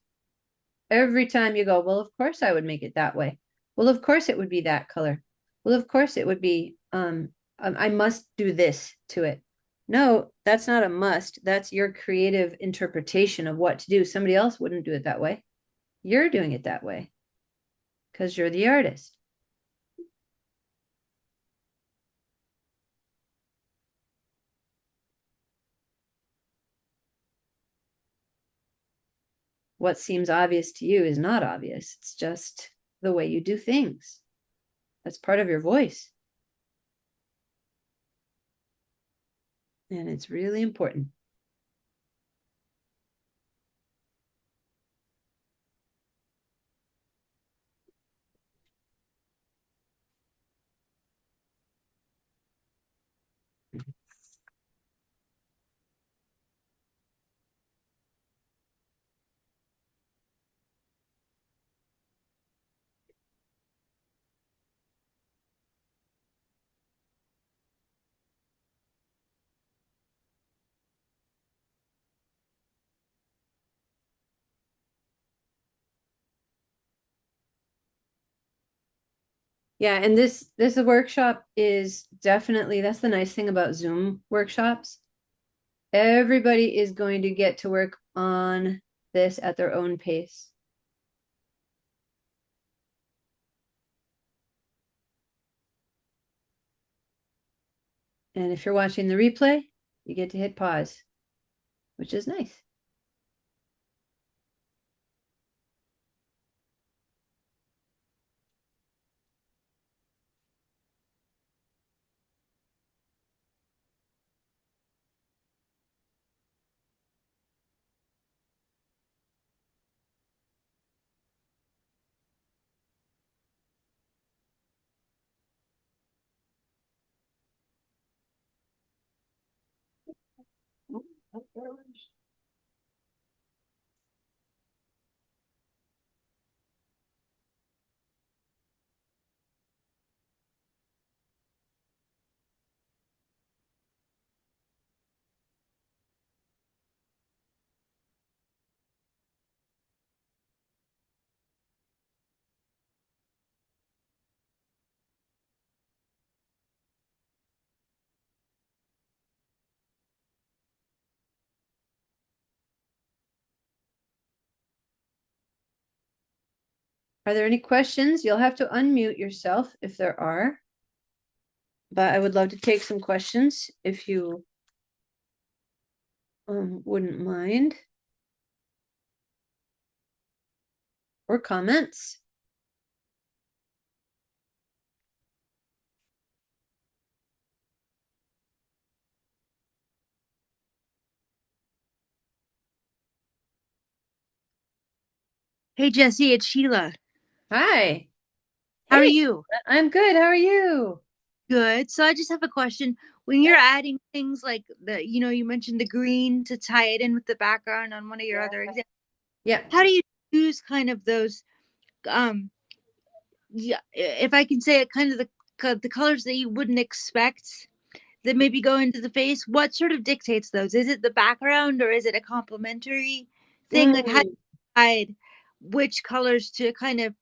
Every time you go, well, of course I would make it that way. Well, of course it would be that color. Well, of course it would be, I must do this to it. No, that's not a must. That's your creative interpretation of what to do. Somebody else wouldn't do it that way. You're doing it that way because you're the artist. What seems obvious to you is not obvious. It's just the way you do things. That's part of your voice. And it's really important. Yeah, and this workshop is definitely, that's the nice thing about Zoom workshops. Everybody is going to get to work on this at their own pace. And if you're watching the replay, you get to hit pause, which is nice. Are there any questions? You'll have to unmute yourself if there are. But I would love to take some questions if you wouldn't mind. Or comments. Hey Jesse, it's Sheila. Hi. How are Hey, you? I'm good. How are you? Good. So I just have a question. When you're adding things like you mentioned the green to tie it in with the background on one of your other examples, Yeah. how do you choose kind of those um yeah, if I can say it, kind of the colors that you wouldn't expect that maybe go into the face? What sort of dictates those? Is it the background or is it a complementary thing? Like how do Mm, you decide which colors to kind of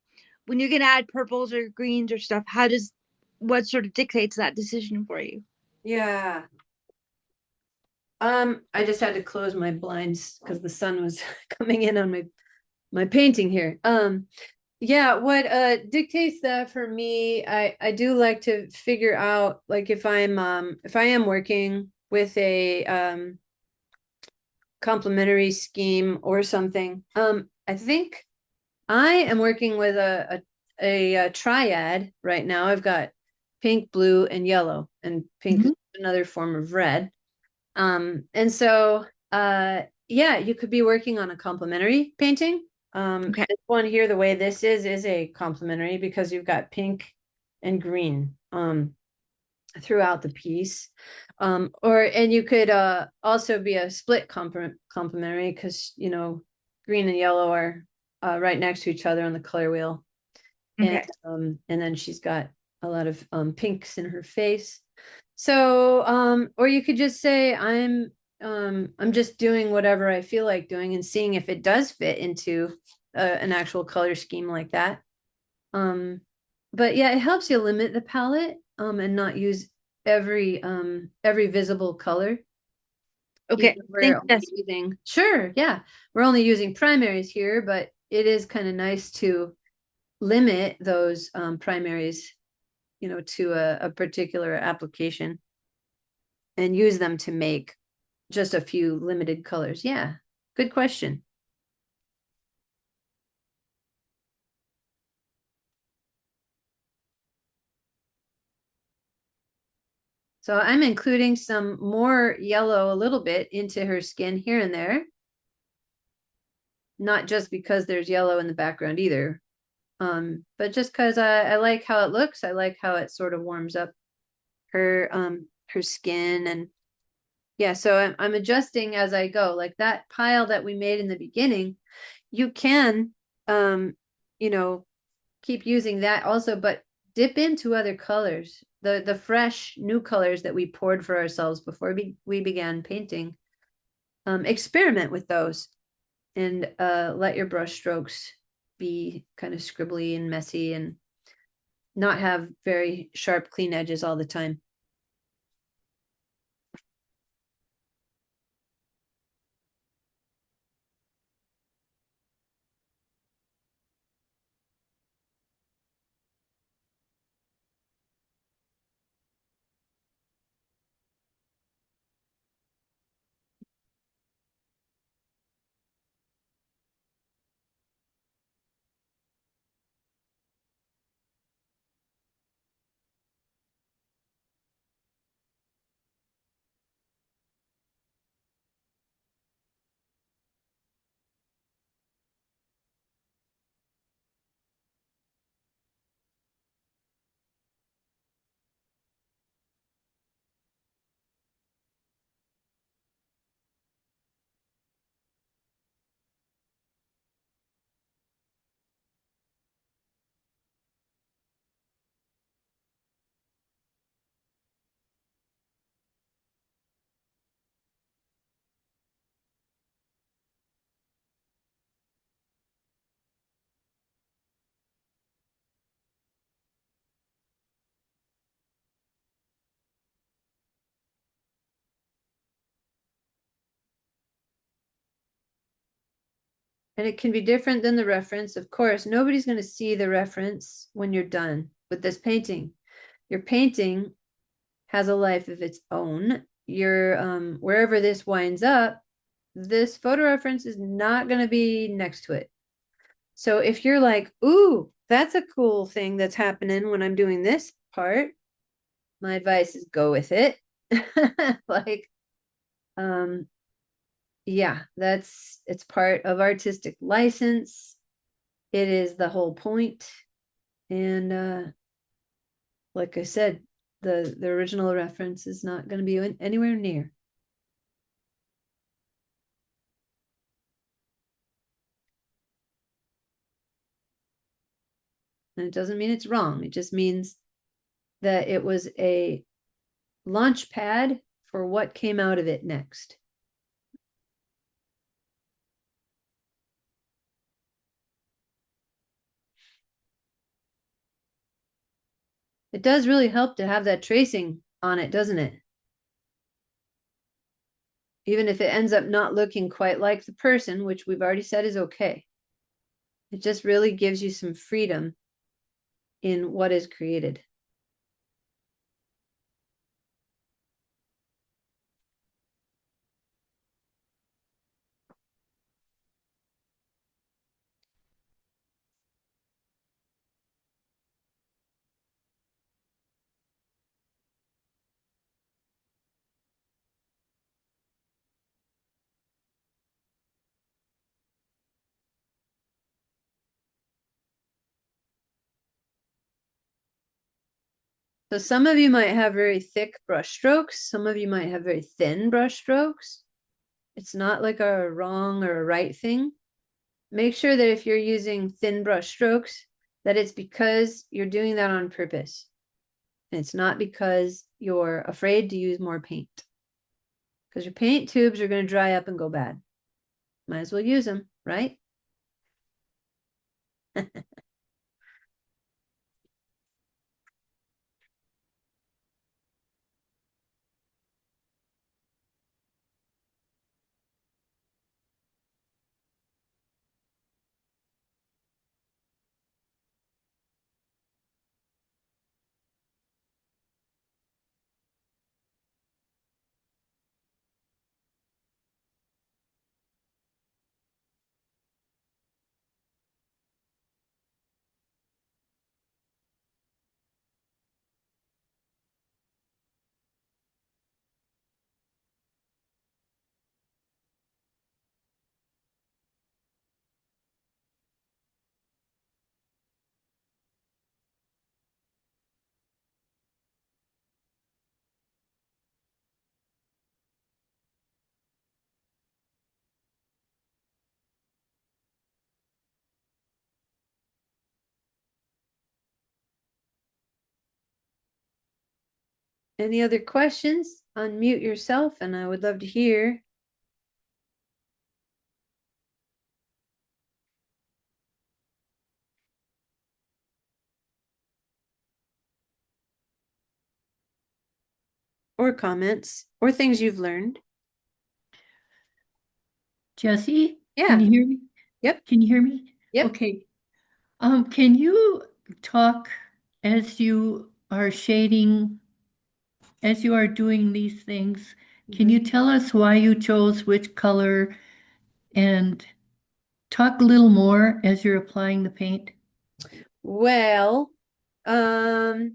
when you're gonna add purples or greens or stuff, what sort of dictates that decision for you? yeah. I just had to close my blinds because the sun was coming in on my painting here. Yeah, what dictates that for me, I do like to figure out like if I am working with a complementary scheme or something. I think I am working with a triad right now. I've got pink, blue, and yellow, and pink is Mhm. another form of red. And so yeah, you could be working on a complementary painting. Okay. This one here, the way this is a complementary because you've got pink and green throughout the piece. And you could also be a split complementary because green and yellow are right next to each other on the color wheel. And Okay. and then she's got a lot of pinks in her face. So or you could just say I'm just doing whatever I feel like doing and seeing if it does fit into an actual color scheme like that. Um, but yeah, it helps you limit the palette and not use every visible color. Okay. We're Thanks, only Jesse. using, sure, yeah, we're only using primaries here, but it is kind of nice to limit those primaries, to a particular application and use them to make just a few limited colors. Yeah, good question. So I'm including some more yellow a little bit into her skin here and there, not just because there's yellow in the background either, but just because I like how it looks. I like how it sort of warms up her skin. And yeah, so I'm adjusting as I go. Like that pile that we made in the beginning, you can um you know keep using that also, but dip into other colors, the fresh new colors that we poured for ourselves before we began painting. Experiment with those and let your brush strokes be kind of scribbly and messy and not have very sharp clean edges all the time. And it can be different than the reference. Of course, nobody's going to see the reference when you're done with this painting. Your painting has a life of its own. Your wherever this winds up this photo reference is not going to be next to it. So if you're like, ooh, that's a cool thing that's happening when I'm doing this part, my advice is go with it. Like, yeah, it's part of artistic license. It is the whole point. And like I said, the original reference is not going to be anywhere near. And it doesn't mean it's wrong. It just means that it was a launch pad for what came out of it next. It does really help to have that tracing on it, doesn't it? Even if it ends up not looking quite like the person, which we've already said is okay. It just really gives you some freedom in what is created. So some of you might have very thick brush strokes. Some of you might have very thin brush strokes. It's not like a wrong or a right thing. Make sure that if you're using thin brush strokes, that it's because you're doing that on purpose. And it's not because you're afraid to use more paint. Because your paint tubes are going to dry up and go bad. Might as well use them, right? Any other questions? Unmute yourself and I would love to hear. Or comments or things you've learned. Jesse? Yeah. Can you hear me? Yep. Can you hear me? Yep. Okay. Can you talk as you are shading, as you are doing these things? Can you tell us why you chose which color and talk a little more as you're applying the paint? Well, I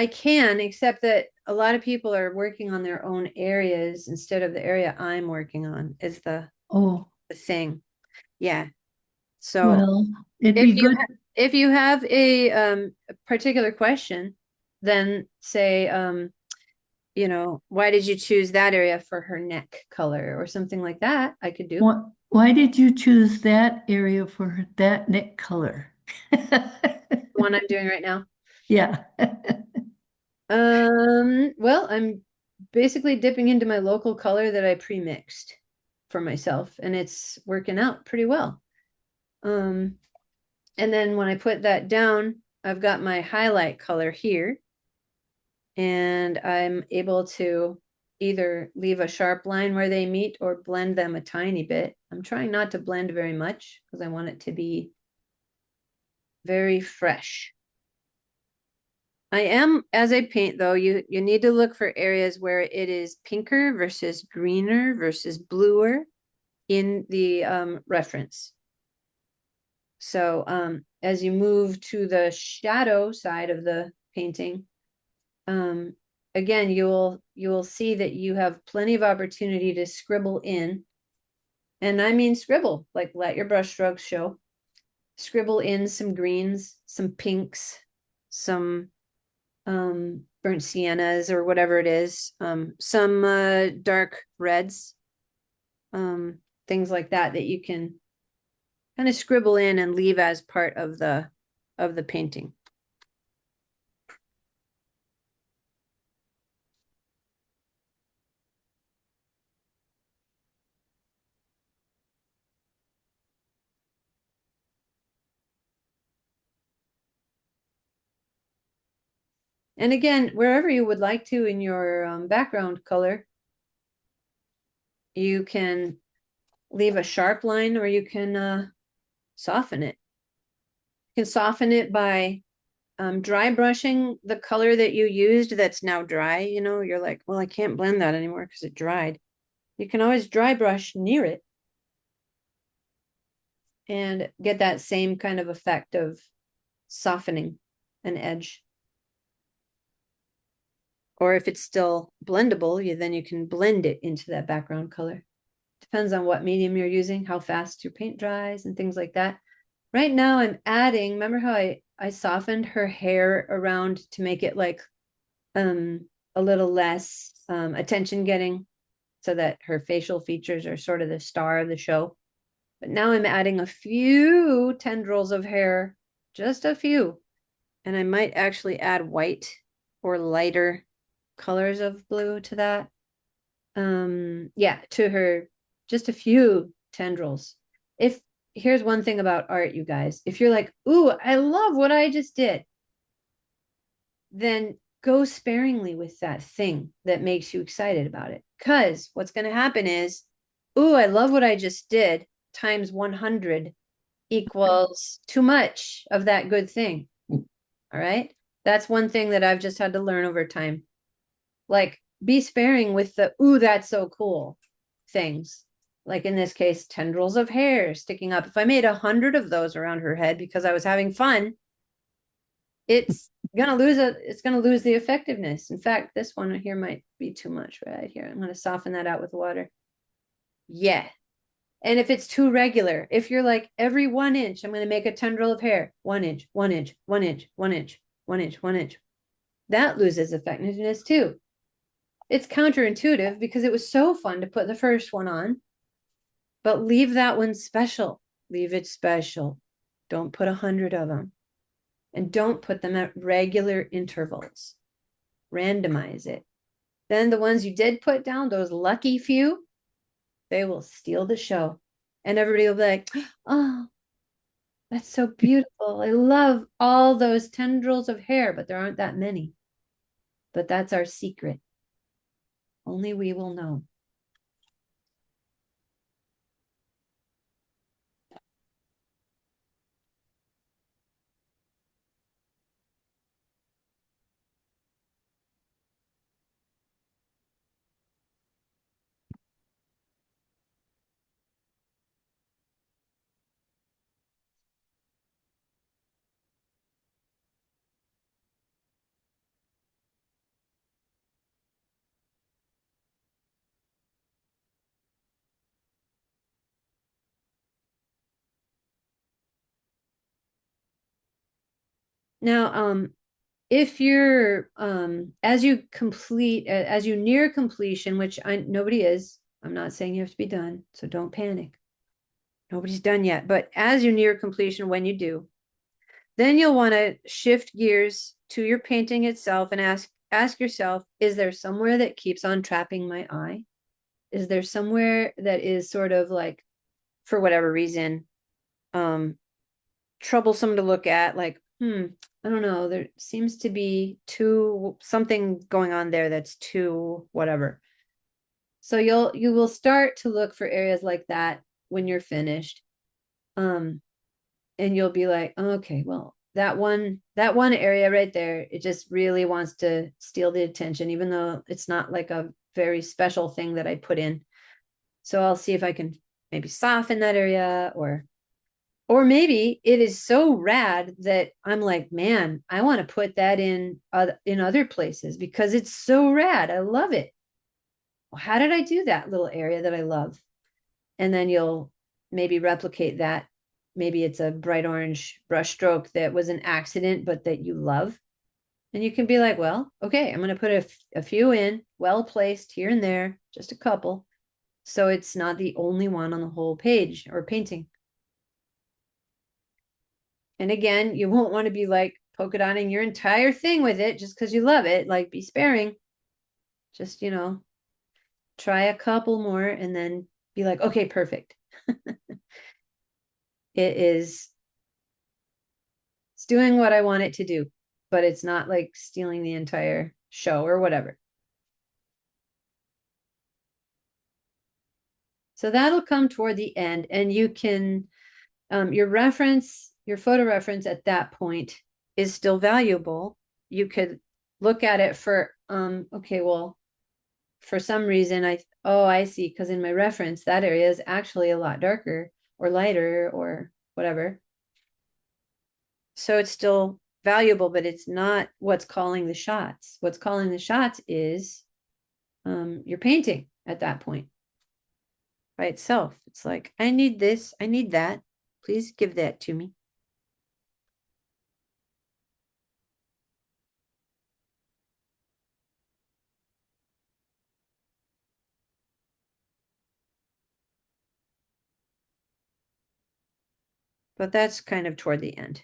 can, except that a lot of people are working on their own areas instead of the area I'm working on is the Oh, thing. Yeah. So well, it'd if be you good. if you have a particular question, then say you know, why did you choose that area for her neck color or something like that? I could do. Why did you choose that area for that neck color? The one I'm doing right now. Yeah. Well, I'm basically dipping into my local color that I pre-mixed for myself, and it's working out pretty well. And then when I put that down, I've got my highlight color here, and I'm able to either leave a sharp line where they meet or blend them a tiny bit. I'm trying not to blend very much because I want it to be very fresh. I am, as I paint though, you need to look for areas where it is pinker versus greener versus bluer in the reference. So as you move to the shadow side of the painting, again, you will see that you have plenty of opportunity to scribble in. And I mean scribble, like let your brush strokes show. Scribble in some greens, some pinks, some burnt siennas or whatever it is, some dark reds, things like that that you can kind of scribble in and leave as part of the painting. And again, wherever you would like to in your background color, you can leave a sharp line or you can soften it. You can soften it by dry brushing the color that you used that's now dry. You know, you're like, well, I can't blend that anymore because it dried. You can always dry brush near it and get that same kind of effect of softening an edge. Or if it's still blendable, then you can blend it into that background color. Depends on what medium you're using, how fast your paint dries and things like that. Right now I'm adding, remember how I softened her hair around to make it like a little less attention getting so that her facial features are sort of the star of the show. But now I'm adding a few tendrils of hair, just a few. And I might actually add white or lighter colors of blue to that. Yeah, to her, just a few tendrils. Here's one thing about art, you guys. If you're like, ooh, I love what I just did, then go sparingly with that thing that makes you excited about it. Because what's going to happen is, ooh, I love what I just did, times 100 equals too much of that good thing. All right. That's one thing that I've just had to learn over time. Like, be sparing with the, ooh, that's so cool things. Like in this case, tendrils of hair sticking up. If I made 100 of those around her head because I was having fun, it's gonna lose the effectiveness. In fact, this one here might be too much right here. I'm gonna soften that out with water. Yeah. And if it's too regular, if you're like every 1 inch, I'm gonna make a tendril of hair, 1 inch, 1 inch, 1 inch, 1 inch, 1 inch, 1 inch. That loses effectiveness too. It's counterintuitive because it was so fun to put the first one on, but leave that one special. Leave it special. Don't put 100 of them. And don't put them at regular intervals. Randomize it. Then the ones you did put down, those lucky few, they will steal the show. And everybody will be like, oh, that's so beautiful. I love all those tendrils of hair, but there aren't that many. But that's our secret. Only we will know. Now, if you're as you near completion, which nobody is, I'm not saying you have to be done, so don't panic. Nobody's done yet, but as you near completion, when you do, then you'll want to shift gears to your painting itself and ask yourself, is there somewhere that keeps on trapping my eye? Is there somewhere that is sort of like, for whatever reason, troublesome to look at, like, I don't know, there seems to be something going on there that's too whatever. So you will start to look for areas like that when you're finished. And you'll be like, okay, well, that one area right there, it just really wants to steal the attention, even though it's not like a very special thing that I put in. So I'll see if I can maybe soften that area, or maybe it is so rad that I'm like, man, I want to put that in other places because it's so rad. I love it. Well, how did I do that little area that I love? And then you'll maybe replicate that. Maybe it's a bright orange brush stroke that was an accident, but that you love. And you can be like, well, okay, I'm going to put a few in, well placed here and there, just a couple. So it's not the only one on the whole page or painting. And again, you won't want to be like polka dotting your entire thing with it just because you love it. Like, be sparing. Just, try a couple more and then be like, okay, perfect. It's doing what I want it to do, but it's not like stealing the entire show or whatever. So that'll come toward the end, and you can, your photo reference at that point is still valuable. You could look at it for, okay, well, for some reason, I see, because in my reference, that area is actually a lot darker or lighter or whatever. So it's still valuable, but it's not what's calling the shots. What's calling the shots is your painting at that point by itself. It's like, I need this, I need that. Please give that to me. But that's kind of toward the end.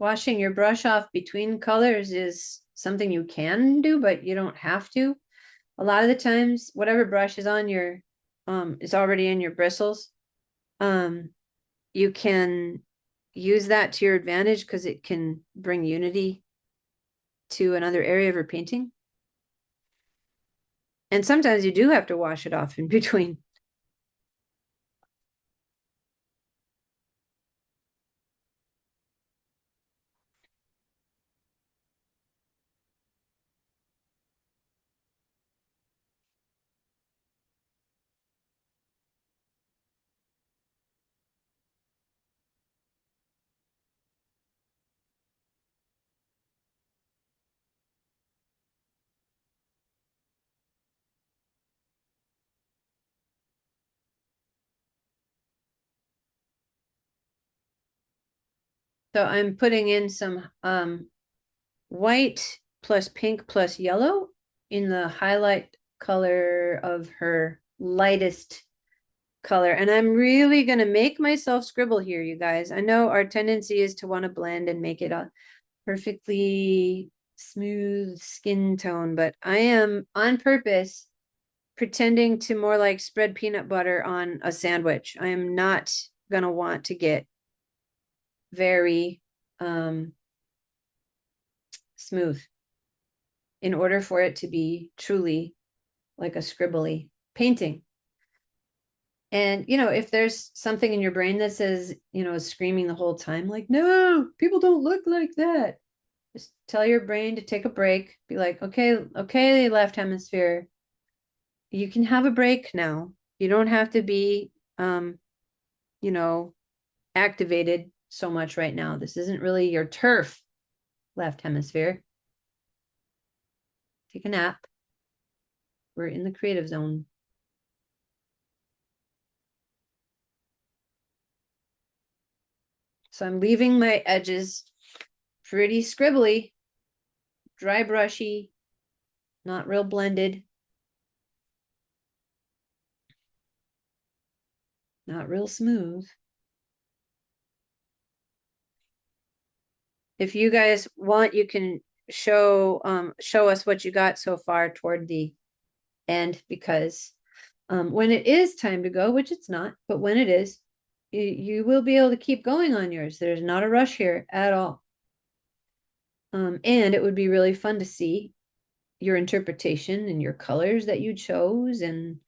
Washing your brush off between colors is something you can do, but you don't have to. A lot of the times, whatever brush is on your, is already in your bristles. You can use that to your advantage because it can bring unity to another area of your painting. And sometimes you do have to wash it off in between. So I'm putting in some white plus pink plus yellow in the highlight color of her lightest color. And I'm really going to make myself scribble here, you guys. I know our tendency is to want to blend and make it a perfectly smooth skin tone, but I am on purpose pretending to more like spread peanut butter on a sandwich. I am not going to want to get very smooth in order for it to be truly like a scribbly painting. And, if there's something in your brain that says, screaming the whole time, like, no, people don't look like that. Just tell your brain to take a break. Be like, okay, left hemisphere, you can have a break now. You don't have to be, activated so much right now. This isn't really your turf, left hemisphere. Take a nap. We're in the creative zone. So I'm leaving my edges pretty scribbly, dry brushy, not real blended. Not real smooth. If you guys want, you can show us what you got so far toward the end, because when it is time to go, which it's not, but when it is, you will be able to keep going on yours. There's not a rush here at all. And it would be really fun to see your interpretation and your colors that you chose, and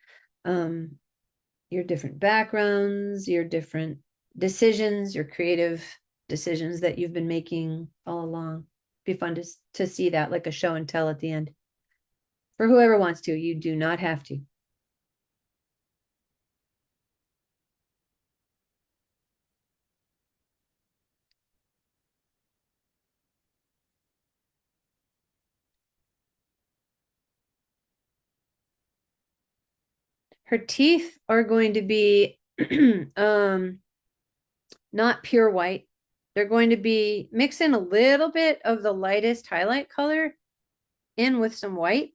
your different backgrounds, your different decisions, your creative decisions that you've been making all along. Be fun to see that, like a show and tell at the end. For whoever wants to, you do not have to. Her teeth are going to be not pure white. They're going to be mix in a little bit of the lightest highlight color in with some white.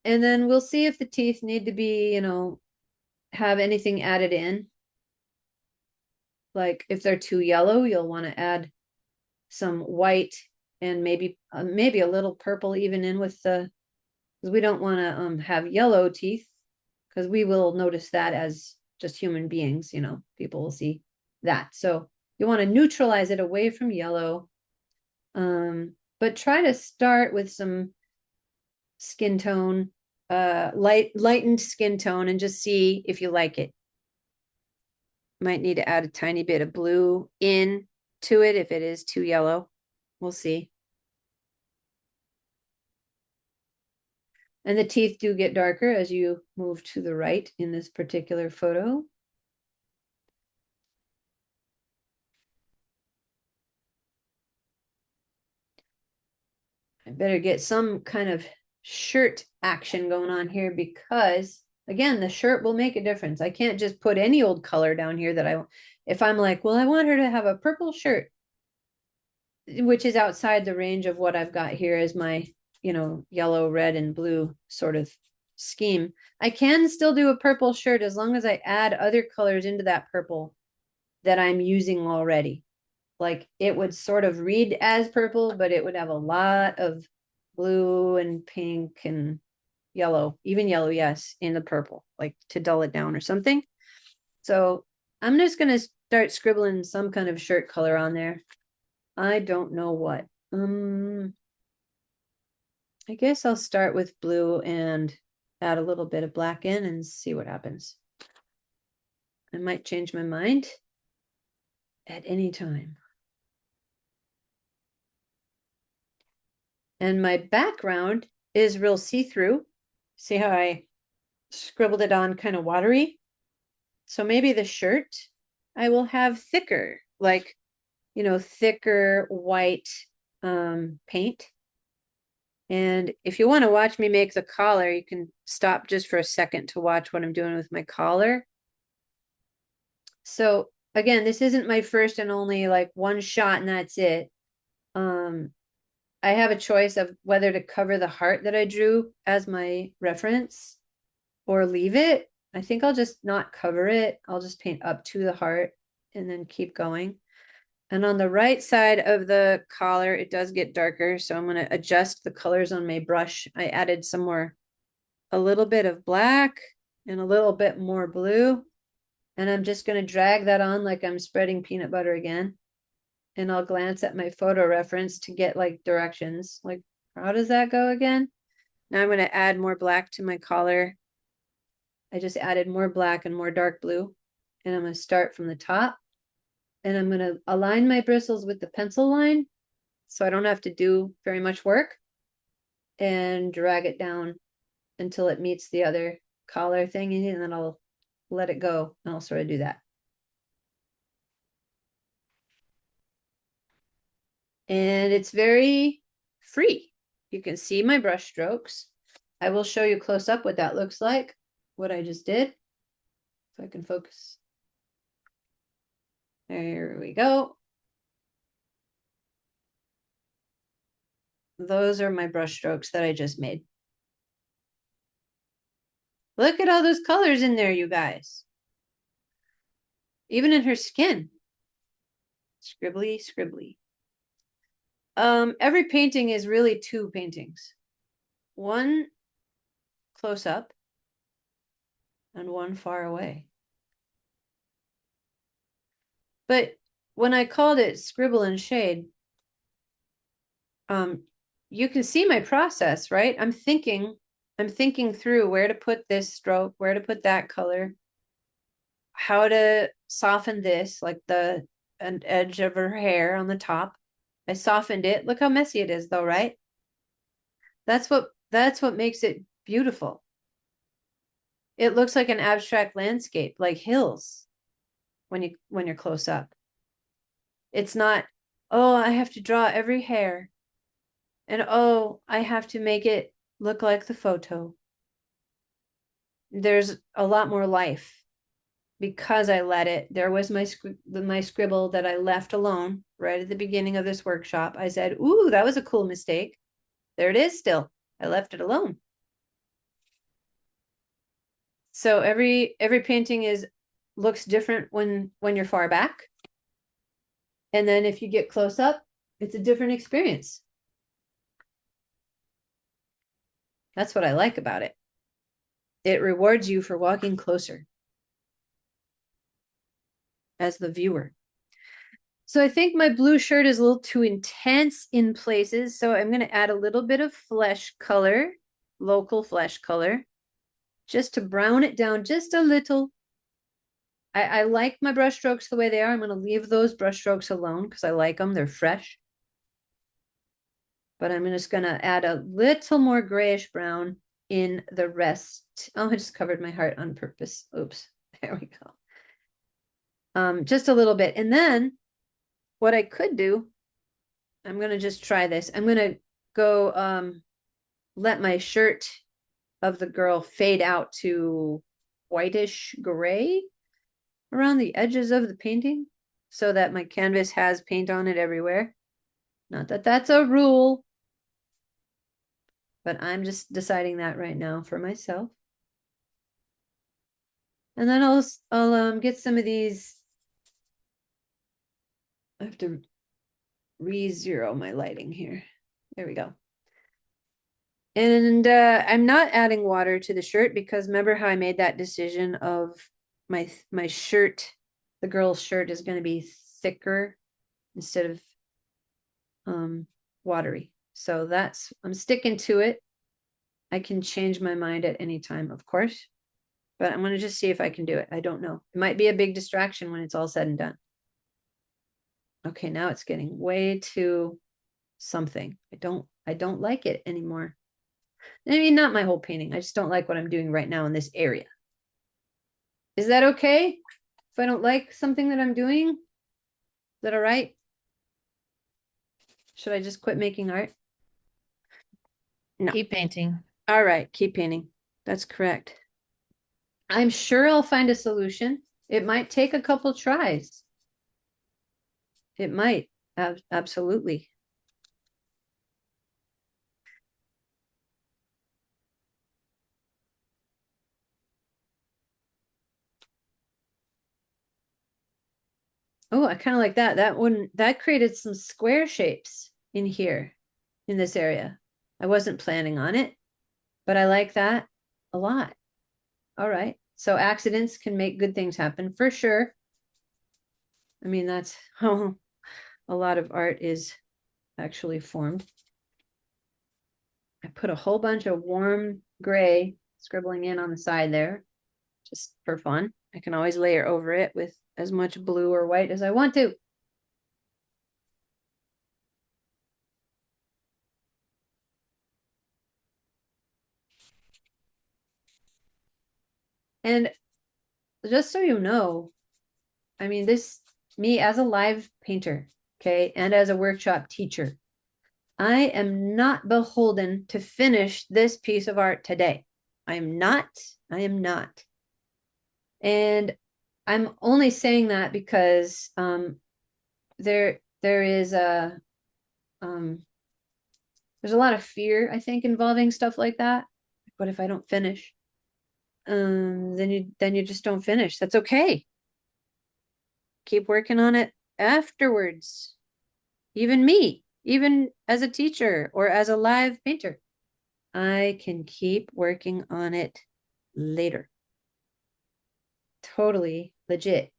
And then we'll see if the teeth need to be, have anything added in. Like if they're too yellow, you'll want to add some white and maybe a little purple even in with the, because we don't want to have yellow teeth, because we will notice that as just human beings, people will see that. So you want to neutralize it away from yellow, but try to start with some skin tone, lightened skin tone, and just see if you like it. Might need to add a tiny bit of blue in to it if it is too yellow. We'll see. And the teeth do get darker as you move to the right in this particular photo. I better get some kind of shirt action going on here, because again, the shirt will make a difference. I can't just put any old color down here that if I'm like, well, I want her to have a purple shirt, which is outside the range of what I've got here as my, yellow, red, and blue sort of scheme. I can still do a purple shirt as long as I add other colors into that purple that I'm using already. Like it would sort of read as purple, but it would have a lot of blue and pink and yellow, even yellow, yes, in the purple, like to dull it down or something. So I'm just going to start scribbling some kind of shirt color on there. I don't know what. I guess I'll start with blue and add a little bit of black in and see what happens. I might change my mind at any time. And my background is real see-through. See how I scribbled it on kind of watery? So maybe the shirt I will have thicker, like, thicker white paint. And if you want to watch me make the collar, you can stop just for a second to watch what I'm doing with my collar. So again, this isn't my first and only like one shot and that's it. I have a choice of whether to cover the heart that I drew as my reference or leave it. I think I'll just not cover it. I'll just paint up to the heart and then keep going. And on the right side of the collar, it does get darker. So I'm going to adjust the colors on my brush. I added a little bit of black and a little bit more blue. And I'm just going to drag that on like I'm spreading peanut butter again. And I'll glance at my photo reference to get like directions. Like, how does that go again? Now I'm going to add more black to my collar. I just added more black and more dark blue. And I'm going to start from the top. And I'm going to align my bristles with the pencil line so I don't have to do very much work, and drag it down until it meets the other collar thing, and then I'll let it go and I'll sort of do that. And it's very free. You can see my brush strokes. I will show you close up what that looks like, what I just did. If I can focus. There we go. those are my brush strokes that I just made. Look at all those colors in there, you guys. Even in her skin. Scribbly, scribbly. Every painting is really two paintings. One close up and one far away. But when I called it Scribble and Shade, you can see my process, right? I'm thinking through where to put this stroke, where to put that color, how to soften this, like an edge of her hair on the top. I softened it. Look how messy it is though, right? That's what makes it beautiful. It looks like an abstract landscape, like hills when you're close up. It's not, oh, I have to draw every hair. And oh, I have to make it look like the photo. There's a lot more life because I let it. There was my scribble that I left alone right at the beginning of this workshop. I said, ooh, that was a cool mistake. There it is still. I left it alone. So every painting looks different when you're far back. And then if you get close up, it's a different experience. That's what I like about it. It rewards you for walking closer as the viewer. So I think my blue shirt is a little too intense in places. So I'm going to add a little bit of flesh color, local flesh color, just to brown it down just a little. I like my brush strokes the way they are. I'm going to leave those brush strokes alone because I like them. They're fresh. But I'm just going to add a little more grayish brown in the rest. Oh, I just covered my heart on purpose. Oops. There we go. Just a little bit. And then what I could do, I'm going to just try this. I'm going to go let my shirt of the girl fade out to whitish gray around the edges of the painting so that my canvas has paint on it everywhere. Not that that's a rule, but I'm just deciding that right now for myself. And then I'll get some of these. I have to re-zero my lighting here. There we go. And I'm not adding water to the shirt because remember how I made that decision of my shirt, the girl's shirt is going to be thicker instead of watery. So I'm sticking to it. I can change my mind at any time, of course, but I'm going to just see if I can do it. I don't know. It might be a big distraction when it's all said and done. Okay, now it's getting way too something. I don't like it anymore. I mean, not my whole painting. I just don't like what I'm doing right now in this area. Is that okay? If I don't like something that I'm doing? Is that all right? Should I just quit making art? No. Keep painting. All right, keep painting. That's correct. I'm sure I'll find a solution. It might take a couple tries. It might. Absolutely. Oh, I kind of like that. That created some square shapes in here, in this area. I wasn't planning on it, but I like that a lot. All right. So accidents can make good things happen for sure. I mean, that's how a lot of art is actually formed. I put a whole bunch of warm gray scribbling in on the side there, just for fun. I can always layer over it with as much blue or white as I want to. And just so you know, I mean, me as a live painter, okay, and as a workshop teacher, I am not beholden to finish this piece of art today. I am not. And I'm only saying that because there is a there's a lot of fear, I think, involving stuff like that. What if I don't finish? Then you just don't finish. That's okay. Keep working on it afterwards. Even me, even as a teacher or as a live painter, I can keep working on it later. Totally legit.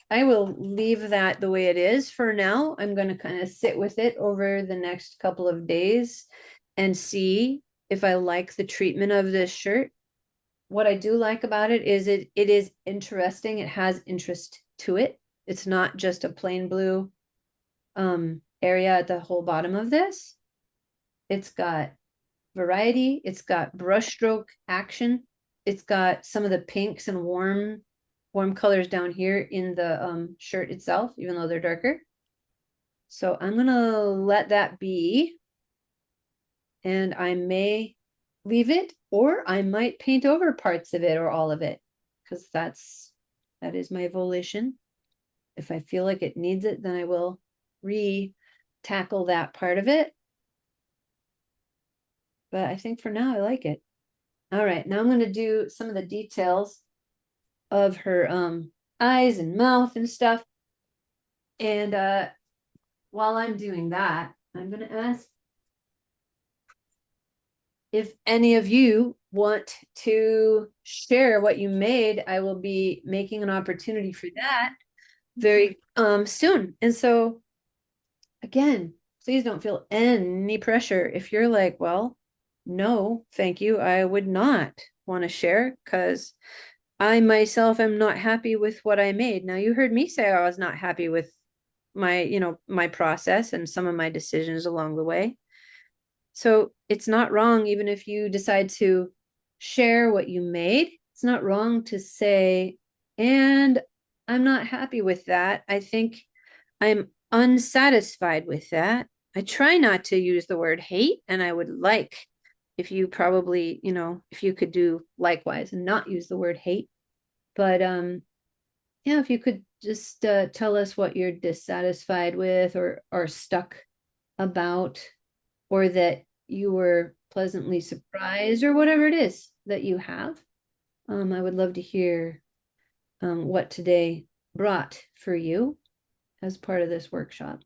I will leave that the way it is for now. I'm going to kind of sit with it over the next couple of days and see if I like the treatment of this shirt. What I do like about it is it is interesting. It has interest to it. It's not just a plain blue area at the whole bottom of this. It's got variety. It's got brushstroke action. It's got some of the pinks and warm colors down here in the shirt itself, even though they're darker. So I'm gonna let that be, and I may leave it, or I might paint over parts of it or all of it, because that is my volition. If I feel like it needs it, then I will tackle that part of it. But I think for now I like it. All right, now I'm going to do some of the details of her eyes and mouth and stuff. And while I'm doing that, I'm going to ask if any of you want to share what you made. I will be making an opportunity for that very soon. And so again, please don't feel any pressure. If you're like, well, no, thank you, I would not want to share because I myself am not happy with what I made. Now, you heard me say I was not happy with my process and some of my decisions along the way. So it's not wrong, even if you decide to share what you made. It's not wrong to say, and I'm not happy with that. I think I'm unsatisfied with that. I try not to use the word hate, and I would like if you probably, if you could do likewise and not use the word hate. But yeah, if you could just tell us what you're dissatisfied with or are stuck about, or that you were pleasantly surprised, or whatever it is that you have. I would love to hear what today brought for you as part of this workshop.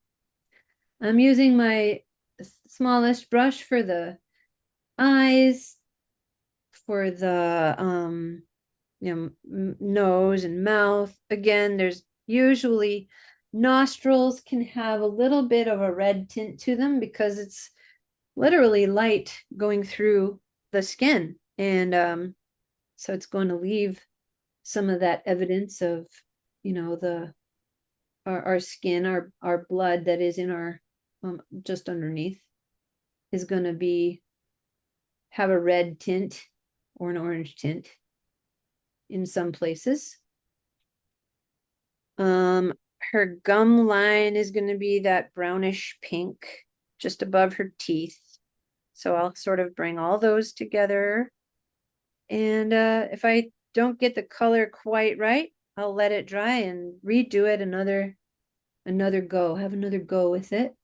I'm using my smallest brush for the eyes, for the nose and mouth. Again, there's usually nostrils can have a little bit of a red tint to them because it's literally light going through the skin, and so it's going to leave some of that evidence of our skin, our blood that is in our just underneath is going to have a red tint or an orange tint in some places. Her gum line is going to be that brownish pink just above her teeth. So I'll sort of bring all those together. And if I don't get the color quite right, I'll let it dry and redo it another go, have another go with it.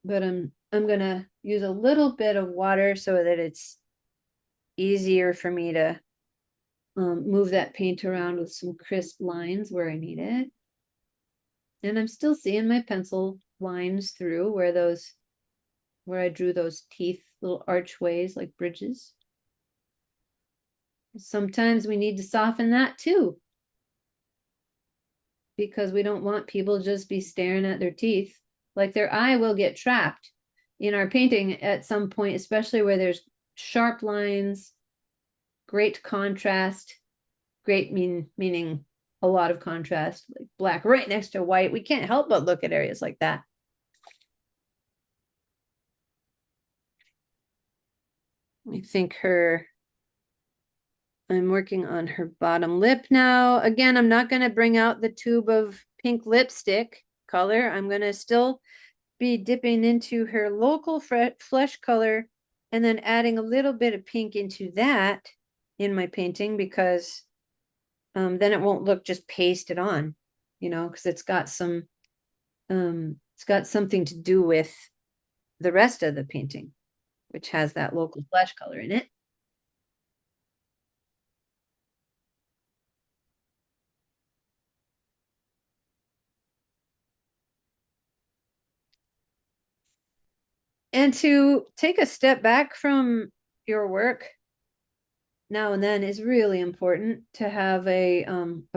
But I'm gonna use a little bit of water so that it's easier for me to move that paint around with some crisp lines where I need it. And I'm still seeing my pencil lines through where I drew those teeth, little archways like bridges. Sometimes we need to soften that too, because we don't want people just be staring at their teeth. Like their eye will get trapped in our painting at some point, especially where there's sharp lines, great contrast, meaning a lot of contrast, like black right next to white. We can't help but look at areas like that. I think I'm working on her bottom lip now. Again, I'm not going to bring out the tube of pink lipstick color. I'm going to still be dipping into her local flesh color and then adding a little bit of pink into that in my painting, because then it won't look just pasted on, because it's got something to do with the rest of the painting, which has that local flesh color in it. And to take a step back from your work now and then is really important, to have a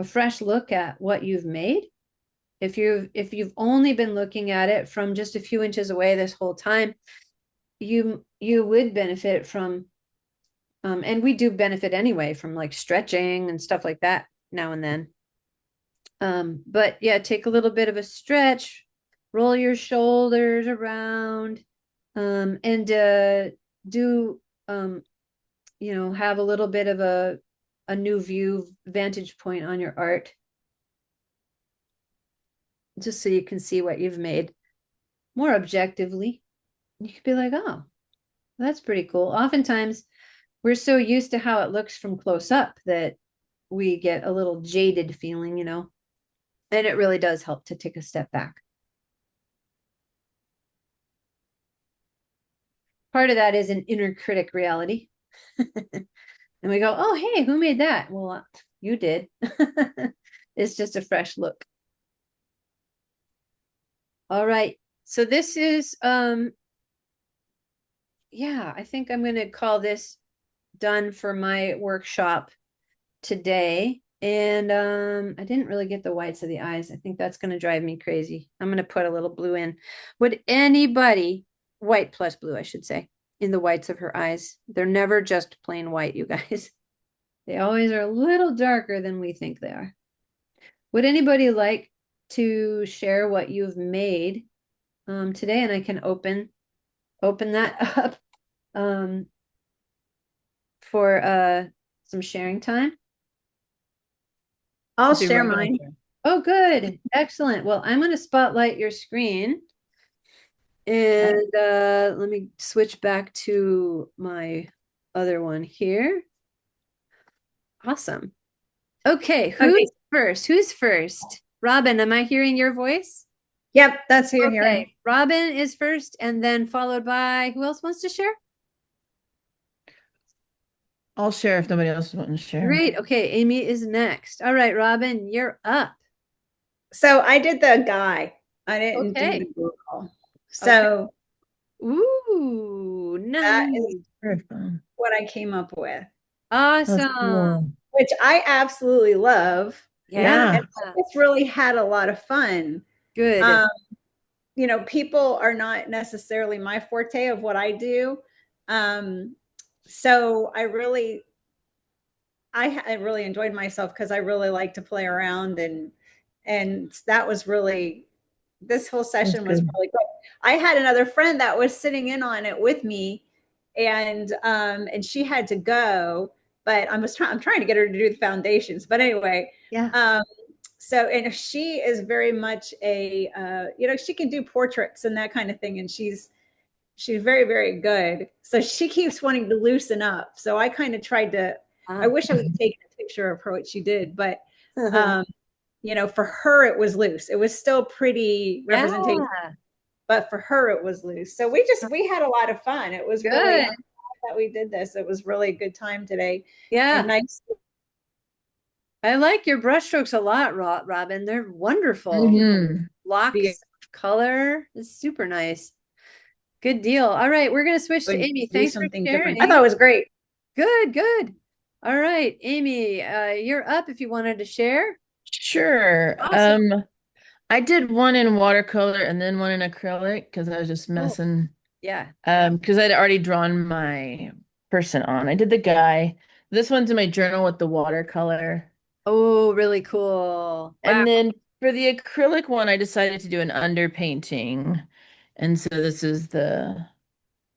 fresh look at what you've made. If you've only been looking at it from just a few inches away this whole time, you would benefit from, and we do benefit anyway from like stretching and stuff like that now and then. But yeah, take a little bit of a stretch, roll your shoulders around, and do have a little bit of a new view vantage point on your art, just so you can see what you've made more objectively. You could be like, oh, that's pretty cool. Oftentimes we're so used to how it looks from close up that we get a little jaded feeling, and it really does help to take a step back. Part of that is an inner critic reality. And we go, oh, hey, who made that? Well, you did. It's just a fresh look. All right. So this is, yeah, I think I'm going to call this done for my workshop today. And I didn't really get the whites of the eyes. I think that's going to drive me crazy. I'm going to put a little blue in. Would anybody, white plus blue, I should say, in the whites of her eyes? They're never just plain white, you guys. They always are a little darker than we think they are. Would anybody like to share what you've made today? And I can open that up for some sharing time. I'll share mine. Oh, good. Excellent. Well, I'm going to spotlight your screen. And let me switch back to my other one here. Awesome. Okay, who's first? Who's first? Robin, am I hearing your voice? Yep, that's who you're hearing. Robin is first, and then followed by, who else wants to share? I'll share if nobody else wants to share. Great. Okay, Amy is next. All right, Robin, you're up. So I did the guy. I didn't do the girl. So ooh, nice. That is what I came up with. Awesome. Cool. Which I absolutely love. Yeah. And I just really had a lot of fun. Good. People are not necessarily my forte of what I do. So I really enjoyed myself because I really like to play around, and that was really, this whole session was really good. I had another friend that was sitting in on it with me, and she had to go, but I'm trying to get her to do the foundations. But anyway, yeah. So, and she is very much a, she can do portraits and that kind of thing, and she's very, very good. So she keeps wanting to loosen up. So I kind of tried to. I wish I would have taken a picture of her, what she did, but for her it was loose. It was still pretty representation, but for her it was loose. So we had a lot of fun. It was good. Really that we did this. It was really a good time today. Yeah, and nice. I like your brushstrokes a lot, Robin. They're wonderful. Blocks of color is super nice. Good deal. All right, we're gonna switch to Amy. Thanks for sharing. Different. I thought it was great. Good. All right, Amy, you're up if you wanted to share. Sure. Awesome. I did one in watercolor and then one in acrylic because I was just messing. Yeah. Because I'd already drawn my person on. I did the guy. This one's in my journal with the watercolor. Oh, really cool. And then for the acrylic one, I decided to do an underpainting. And so this is the...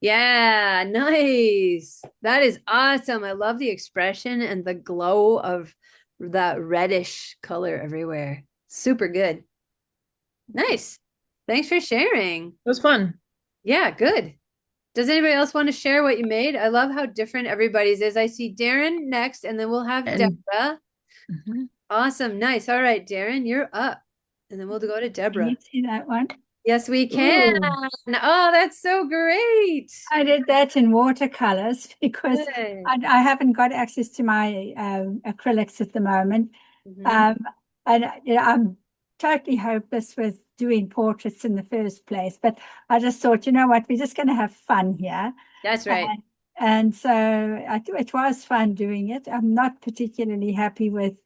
Yeah, nice. That is awesome. I love the expression and the glow of that reddish color everywhere. Super good. Nice. Thanks for sharing. It was fun. Yeah, good. Does anybody else want to share what you made? I love how different everybody's is. I see Darren next, and then we'll have And- Deborah. Mhm. Awesome. Nice. All right, Darren, you're up. And then we'll go to Can Deborah. you see that one? Yes, we can. Oh, that's so great. I did that in watercolors because Good. I haven't got access to my acrylics at the moment. Mhm. And I'm totally hopeless with doing portraits in the first place. But I just thought, you know what, we're just going to have fun here. That's right. And so it was fun doing it. I'm not particularly happy with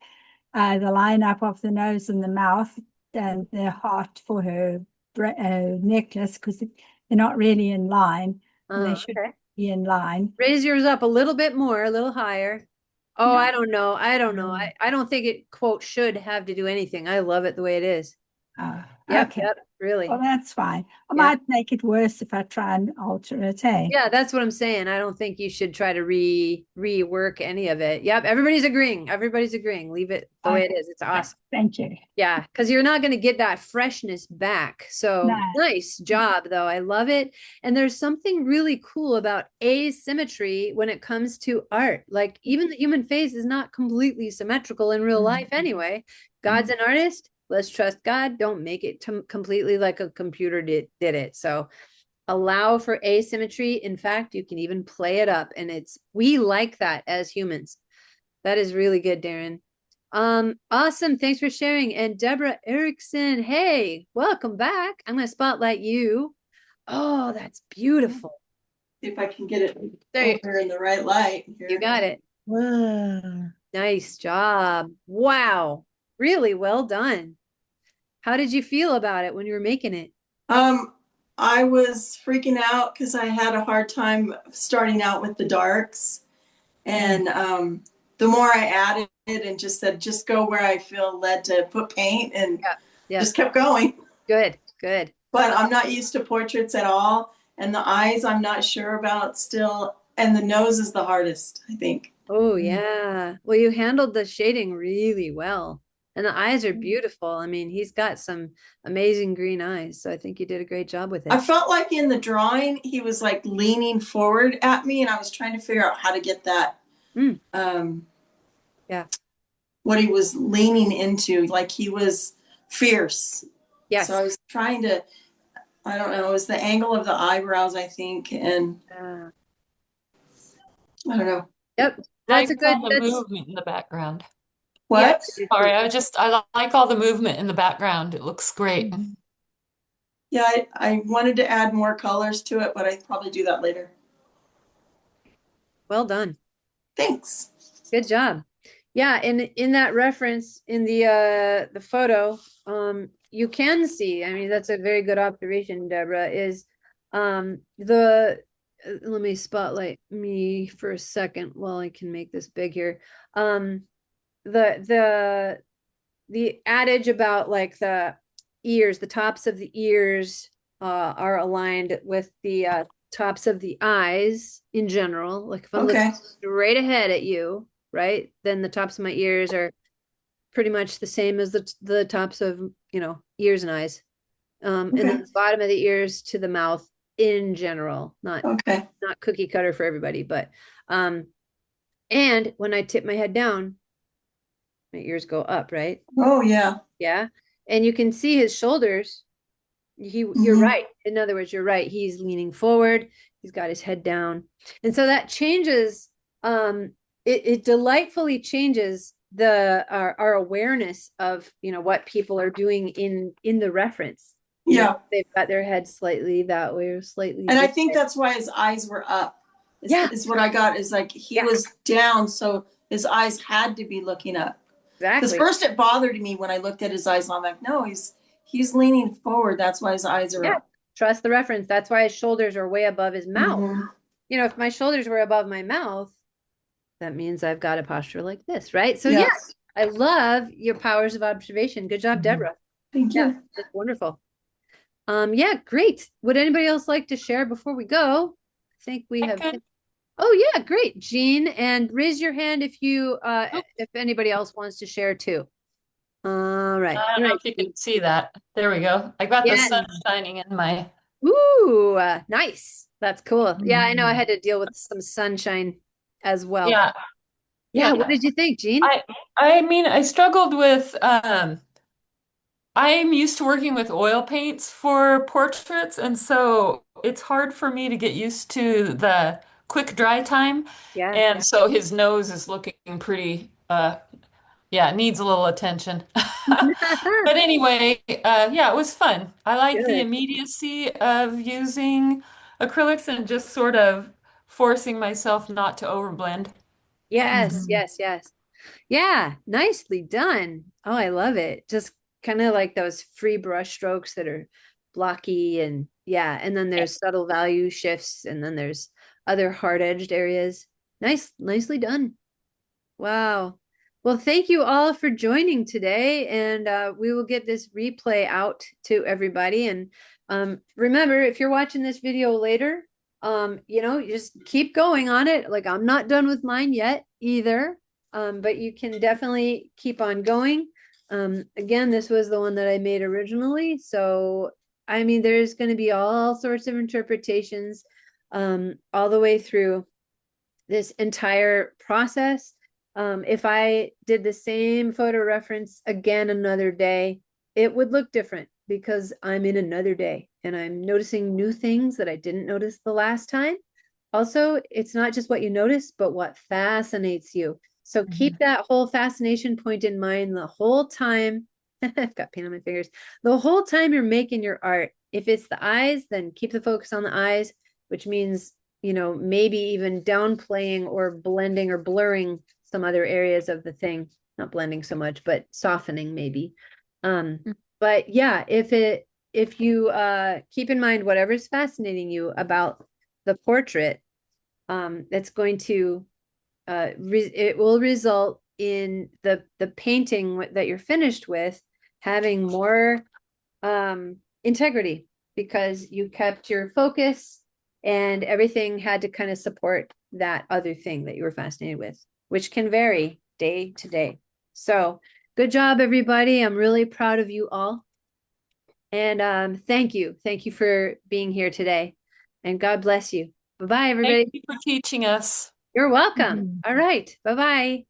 the lineup of the nose and the mouth and the heart for her necklace because they're not really in line. And they should Okay. be in line. Raise yours up a little bit more, a little higher. Oh, No. I don't know. I don't know. I don't think it, quote, should have to do anything. I love it the way it is. Yep, Okay. yep, really. Well, that's fine. I Yeah. might make it worse if I try and alter it, eh? Yeah, that's what I'm saying. I don't think you should try to rework any of it. Yep, everybody's agreeing. Everybody's agreeing. Leave it the way it is. It's awesome. Thank you. Yeah, because you're not going to get that freshness back. So No. nice job, though. I love it. And there's something really cool about asymmetry when it comes to art. Like even the human face is not completely symmetrical in real life anyway. God's an artist. Let's trust God. Don't make it completely like a computer did it. So allow for asymmetry. In fact, you can even play it up, and we like that as humans. That is really good, Darren. Awesome. Thanks for sharing. And Deborah Erickson, hey, welcome back. I'm going to spotlight you. Oh, that's beautiful. See if I can get it There over in the right light. you Here. got it. Whoa. Nice job. Wow. Really well done. How did you feel about it when you were making it? I was freaking out because I had a hard time starting out with the darks. And the more I added and just said, just go where I feel led to put paint and Yeah. just kept going. Good, good. But I'm not used to portraits at all. And the eyes, I'm not sure about still. And the nose is the hardest, I think. Oh, yeah. Well, you handled the shading really well. And the eyes are beautiful. I mean, he's got some amazing green eyes. So I think you did a great job with it. I felt like in the drawing, he was like leaning forward at me, and I was trying to figure out how to get that. Yeah. What he was leaning into, like he was fierce. Yes. So I was trying to, I don't know, it was the angle of the eyebrows, I think, and I don't know. Yep. That's I a good, all the movement in the background. What? Sorry, I like all the movement in the background. It looks great. Yeah, I wanted to add more colors to it, but I'd probably do that later. well done. Thanks. Good job. Yeah, in that reference in the photo, you can see, I mean, that's a very good observation, Deborah, is let me spotlight me for a second while I can make this big here. The adage about like the ears, the tops of the ears are aligned with the tops of the eyes in general. Like if I'm looking straight ahead at you, right, then the tops of my ears are pretty much the same as the tops of, ears and eyes. And then the bottom of the ears to the mouth in general, not cookie cutter for everybody, but and when I tip my head down, my ears go up, right? Oh yeah. Yeah. And you can see his shoulders. You're right. In other words, you're right. He's leaning forward. He's got his head down. And so that changes, it delightfully changes our awareness of, what people are doing in the reference. Yeah. They've got their head slightly that way or slightly. And I think that's why his eyes were up. Is what I got, is like he was down, so his eyes had to be looking up. Exactly. Because first it bothered me when I looked at his eyes, and I'm like, no, he's leaning forward. That's why his eyes are up. Trust the reference. That's why his shoulders are way above his mouth. If my shoulders were above my mouth, that means I've got a posture like this, right? So yes, I love your powers of observation. Good job, Deborah. Thank you. Yeah, that's wonderful. Yeah, great. Would anybody else like to share before we go? I think we have. Oh yeah, great, Jean. And raise your hand if you if anybody else wants to share too. All right. I don't know if you can see that. There we go. I got the sun shining in my Ooh, nice. That's cool. Yeah, I know I had to deal with some sunshine as well. Yeah. Yeah, what Yeah. did you think, Jean? I mean, I struggled with I'm used to working with oil paints for portraits, and so it's hard for me to get used to the quick dry time. Yeah. And so his nose is looking pretty yeah, needs a little attention. But anyway, yeah, it was fun. I like the Good. immediacy of using acrylics and just sort of forcing myself not to overblend. Yes, Mhm. yes, yes. Yeah, nicely done. Oh, I love it. Just kind of like those free brush strokes that are blocky and yeah, and then there's subtle value shifts and then there's other hard-edged areas. Nicely done. Wow. Well, thank you all for joining today, and we will get this replay out to everybody. And remember, if you're watching this video later, you just keep going on it. Like I'm not done with mine yet either, but you can definitely keep on going. Again, this was the one that I made originally, so I mean, there's going to be all sorts of interpretations all the way through this entire process. If I did the same photo reference again another day, it would look different because I'm in another day and I'm noticing new things that I didn't notice the last time. Also, it's not just what you notice, but what fascinates you. So keep that whole fascination point in mind the whole time. I've got paint on my fingers. The whole time you're making your art. If it's the eyes, then keep the focus on the eyes, which means maybe even downplaying or blending or blurring some other areas of the thing, not blending so much, but softening maybe. But yeah, if you keep in mind whatever's fascinating you about the portrait, that's going to it will result in the painting that you're finished with having more integrity because you kept your focus and everything had to kind of support that other thing that you were fascinated with, which can vary day to day. So good job, everybody. I'm really proud of you all. And thank you. Thank you for being here today. And God bless you. Bye-bye, Thank everybody. you for teaching us. You're welcome. All right. Bye-bye.